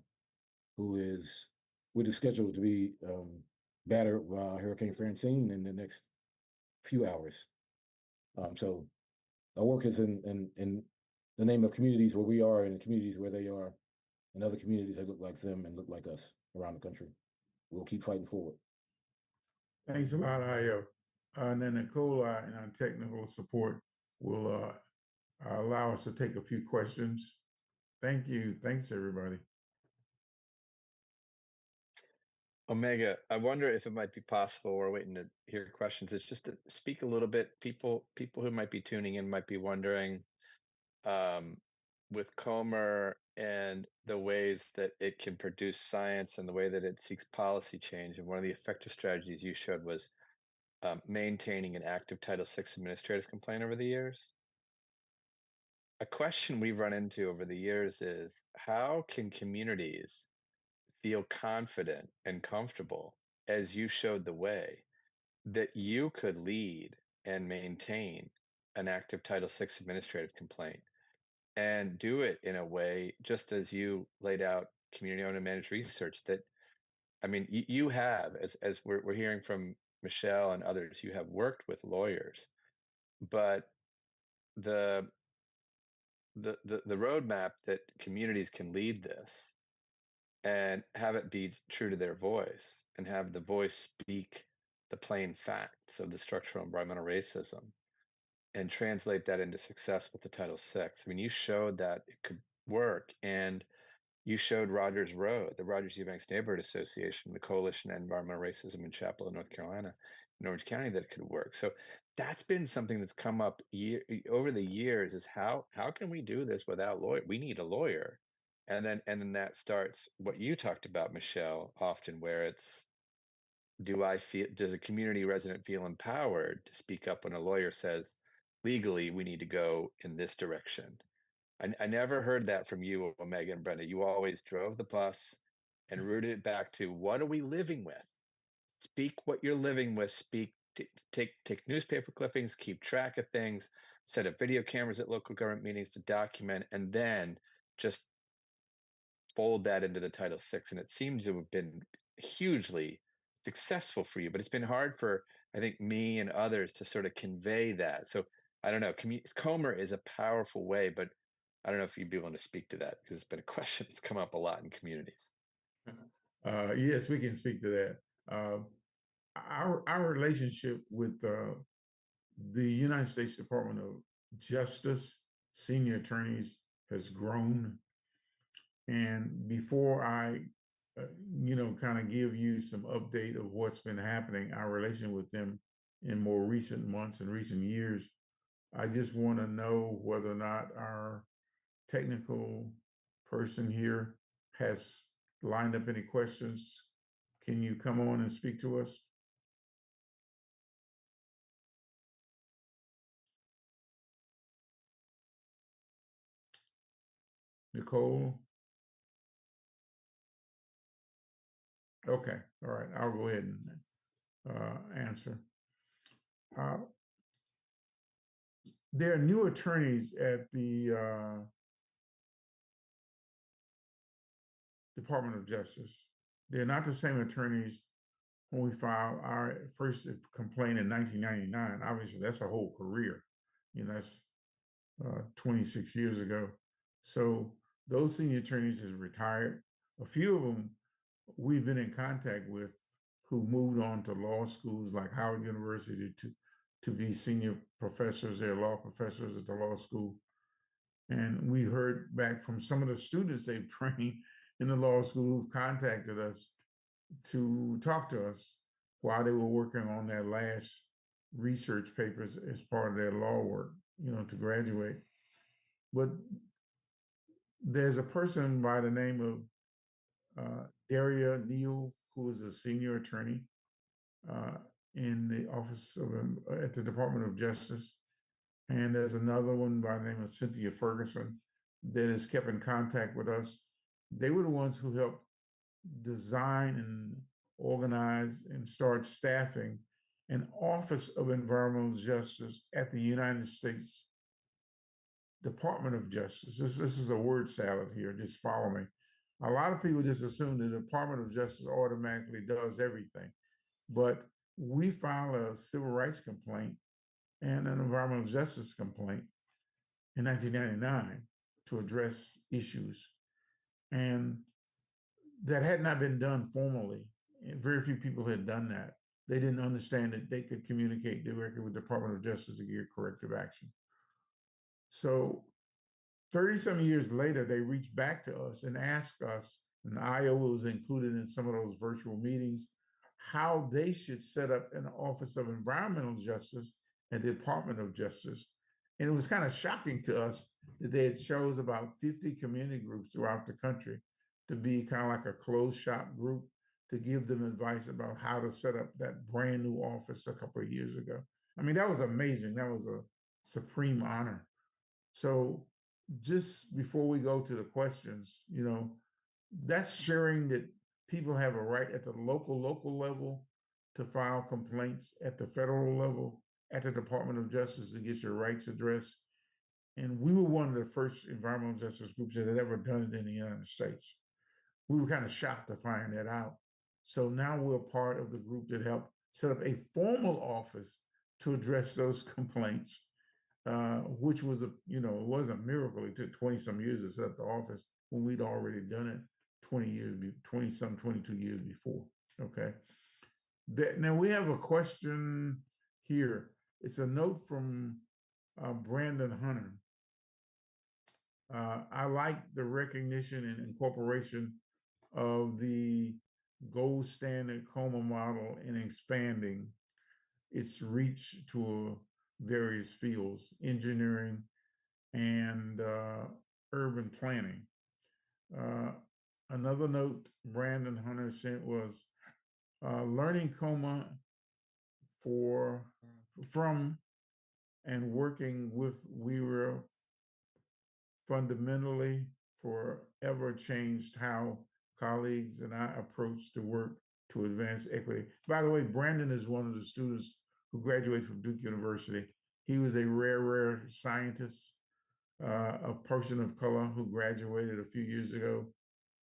which is scheduled to be battered by Hurricane Francine in the next few hours. So our work is in the name of communities where we are and communities where they are, and other communities that look like them and look like us around the country. We'll keep fighting forward. Thanks a lot, Ayo. And then Nicole and our technical support will allow us to take a few questions. Thank you. Thanks, everybody. Omega, I wonder if it might be possible, we're waiting to hear questions. It's just to speak a little bit, people who might be tuning in might be wondering, with COMR and the ways that it can produce science and the way that it seeks policy change. And one of the effective strategies you showed was maintaining an active Title VI administrative complaint over the years. A question we've run into over the years is, how can communities feel confident and comfortable, as you showed the way, that you could lead and maintain an active Title VI administrative complaint and do it in a way, just as you laid out community owned and managed research, that, I mean, you have, as we're hearing from Michelle and others, you have worked with lawyers, but the roadmap that communities can lead this and have it be true to their voice and have the voice speak the plain facts of the structural environmental racism and translate that into success with the Title VI. I mean, you showed that it could work, and you showed Rogers Road, the Rogers Eubanks Neighborhood Association, the Coalition on Environmental Racism in Chapel in North Carolina, in Orange County, that it could work. So that's been something that's come up over the years, is how can we do this without lawyer? We need a lawyer. And then that starts what you talked about, Michelle, often, where it's, does a community resident feel empowered to speak up when a lawyer says, legally, we need to go in this direction? I never heard that from you, Omega and Brenda. You always drove the bus and rooted it back to, what are we living with? Speak what you're living with. Speak, take newspaper clippings, keep track of things, set up video cameras at local government meetings to document, and then just fold that into the Title VI, and it seems to have been hugely successful for you, but it's been hard for, I think, me and others to sort of convey that. So I don't know, COMR is a powerful way, but I don't know if you'd be willing to speak to that, because it's been a question that's come up a lot in communities. Yes, we can speak to that. Our relationship with the United States Department of Justice senior attorneys has grown. And before I, kind of give you some update of what's been happening, our relation with them in more recent months and recent years, I just want to know whether or not our technical person here has lined up any questions. Can you come on and speak to us? Nicole? Okay, all right, I'll go ahead and answer. There are new attorneys at the Department of Justice. They're not the same attorneys when we filed our first complaint in 1999. Obviously, that's a whole career. That's 26 years ago. So those senior attorneys have retired. A few of them we've been in contact with who moved on to law schools like Howard University to be senior professors. They're law professors at the law school. And we heard back from some of the students they've trained in the law school who've contacted us to talk to us while they were working on their last research papers as part of their law work, to graduate. But there's a person by the name of Daria Neal, who is a senior attorney in the office at the Department of Justice. And there's another one by the name of Cynthia Ferguson that has kept in contact with us. They were the ones who helped design and organize and start staffing an Office of Environmental Justice at the United States Department of Justice. This is a word salad here, just follow me. A lot of people just assume the Department of Justice automatically does everything, but we filed a civil rights complaint and an environmental justice complaint in 1999 to address issues. And that had not been done formally. And very few people had done that. They didn't understand that they could communicate directly with the Department of Justice to get corrective action. So 30-some years later, they reached back to us and asked us, and Iowa was included in some of those virtual meetings, how they should set up an Office of Environmental Justice at the Department of Justice. And it was kind of shocking to us that they had chose about 50 community groups throughout the country to be kind of like a closed shop group to give them advice about how to set up that brand new office a couple of years ago. I mean, that was amazing. That was a supreme honor. So just before we go to the questions, that's sharing that people have a right at the local level to file complaints at the federal level, at the Department of Justice to get your rights addressed. And we were one of the first environmental justice groups that had ever done it in the United States. We were kind of shocked to find that out. So now we're part of the group that helped set up a formal office to address those complaints, which was it was a miracle. It took 20-some years to set up the office when we'd already done it 22 years before. Okay. Now we have a question here. It's a note from Brandon Hunter. I like the recognition and incorporation of the gold standard COMR model in expanding its reach to various fields, engineering and urban planning. Another note Brandon Hunter sent was learning COMR from and working with WERA fundamentally forever changed how colleagues and I approach the work to advance equity. By the way, Brandon is one of the students who graduated from Duke University. He was a rare scientist a person of color who graduated a few years ago.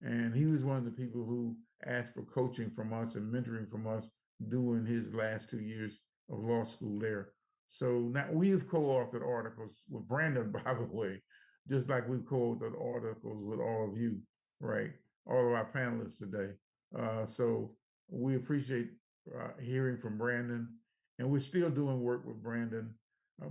And he was one of the people who asked for coaching from us and mentoring from us during his last 2 years of law school there. So now we have co-authored articles with Brandon, by the way, just like we've co-authored articles with all of you, right? All of our panelists today. So we appreciate hearing from Brandon, and we're still doing work with Brandon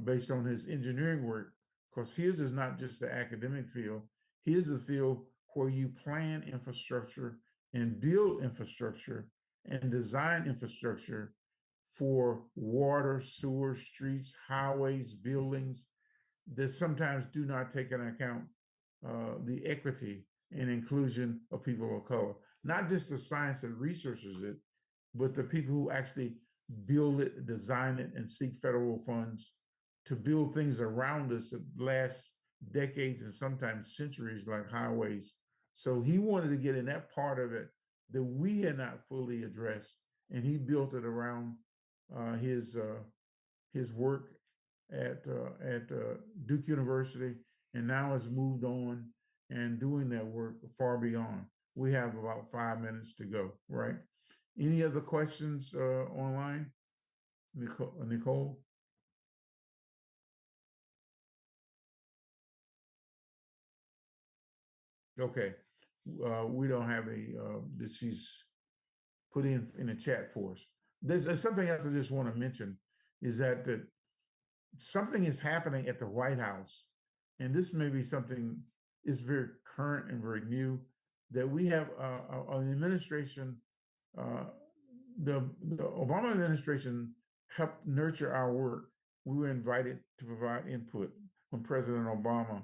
based on his engineering work, because his is not just the academic field. His is the field where you plan infrastructure and build infrastructure and design infrastructure for water, sewer, streets, highways, buildings that sometimes do not take into account the equity and inclusion of people of color. Not just the science that researches it, but the people who actually build it, design it, and seek federal funds to build things around us that last decades and sometimes centuries, like highways. So he wanted to get in that part of it that we had not fully addressed, and he built it around his work at Duke University, and now has moved on and doing that work far beyond. We have about 5 minutes to go, right? Any other questions online, Nicole? Okay, we don't have that she's put in the chat for us. There's something else I just want to mention is that something is happening at the White House, and this may be something is very current and very new, that we have an administration, the Obama administration helped nurture our work. We were invited to provide input when President Obama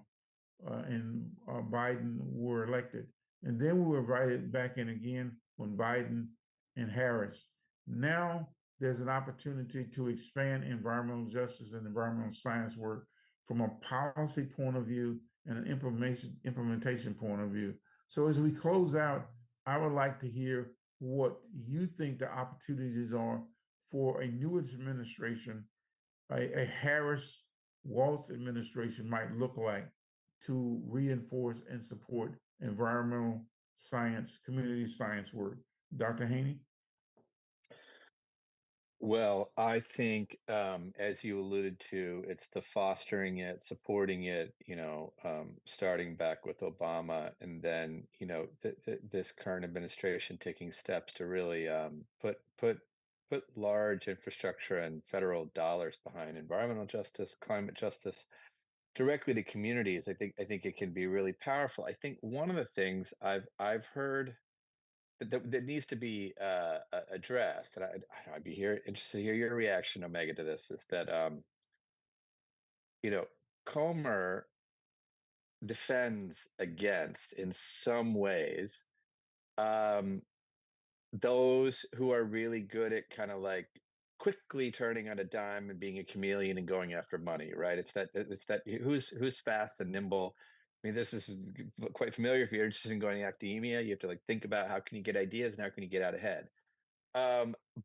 and Biden were elected. And then we were invited back in again when Biden and Harris. Now there's an opportunity to expand environmental justice and environmental science work from a policy point of view and an implementation point of view. So as we close out, I would like to hear what you think the opportunities are for a new administration, a Harris Walz administration might look like to reinforce and support environmental science, community science work. Dr. Haney? Well, I think, as you alluded to, it's the fostering it, supporting it, starting back with Obama, and then, this current administration taking steps to really put large infrastructure and federal dollars behind environmental justice, climate justice, directly to communities. I think it can be really powerful. I think one of the things I've heard that needs to be addressed, and I'd be interested to hear your reaction, Omega, to this, is that COMR defends against, in some ways, those who are really good at kind of like quickly turning on a dime and being a chameleon and going after money, right? It's that who's fast and nimble. I mean, this is quite familiar if you're interested in going to academia. You have to like think about how can you get ideas and how can you get out ahead.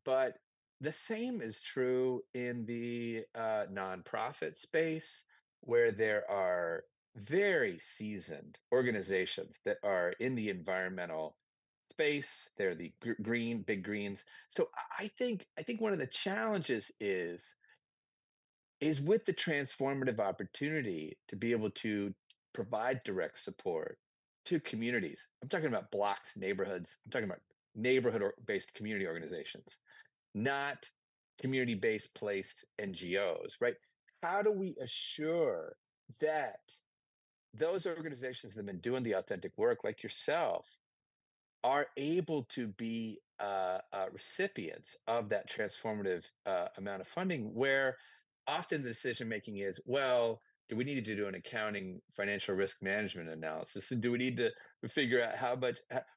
But the same is true in the nonprofit space, where there are very seasoned organizations that are in the environmental space. They're the big greens. So I think one of the challenges is with the transformative opportunity to be able to provide direct support to communities. I'm talking about blocks, neighborhoods. I'm talking about neighborhood-based community organizations, not community-based placed NGOs, right? How do we assure that those organizations that have been doing the authentic work, like yourself, are able to be recipients of that transformative amount of funding, where often the decision making is, well, do we need to do an accounting financial risk management analysis, and do we need to figure out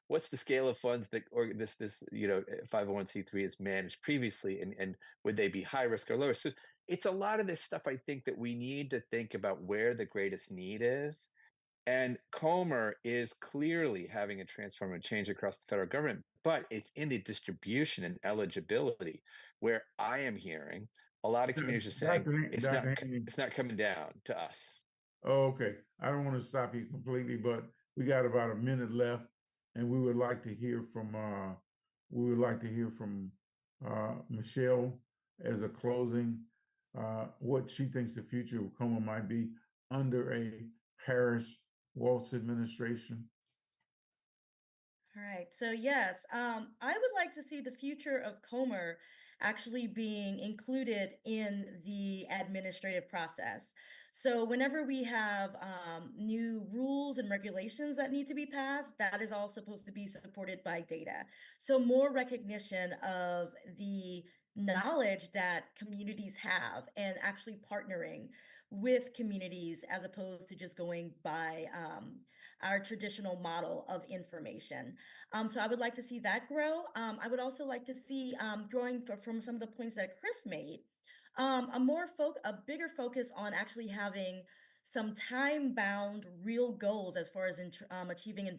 what's the scale of funds that or this 501c3 is managed previously, and would they be high risk or low risk? So it's a lot of this stuff. I think that we need to think about where the greatest need is. And COMR is clearly having a transformative change across the federal government, but it's in the distribution and eligibility where I am hearing a lot of communities are saying Dr. Haney, it's not coming down to us. Okay, I don't want to stop you completely, but we got about a minute left, and we would like to hear from Michelle as a closing, what she thinks the future of COMR might be under a Harris Waltz administration. All right. So yes, I would like to see the future of COMR actually being included in the administrative process. So whenever we have new rules and regulations that need to be passed, that is all supposed to be supported by data. So more recognition of the knowledge that communities have and actually partnering with communities as opposed to just going by our traditional model of information. So I would like to see that grow. I would also like to see growing from some of the points that Chris made, a bigger focus on actually having some time-bound real goals as far as achieving environmental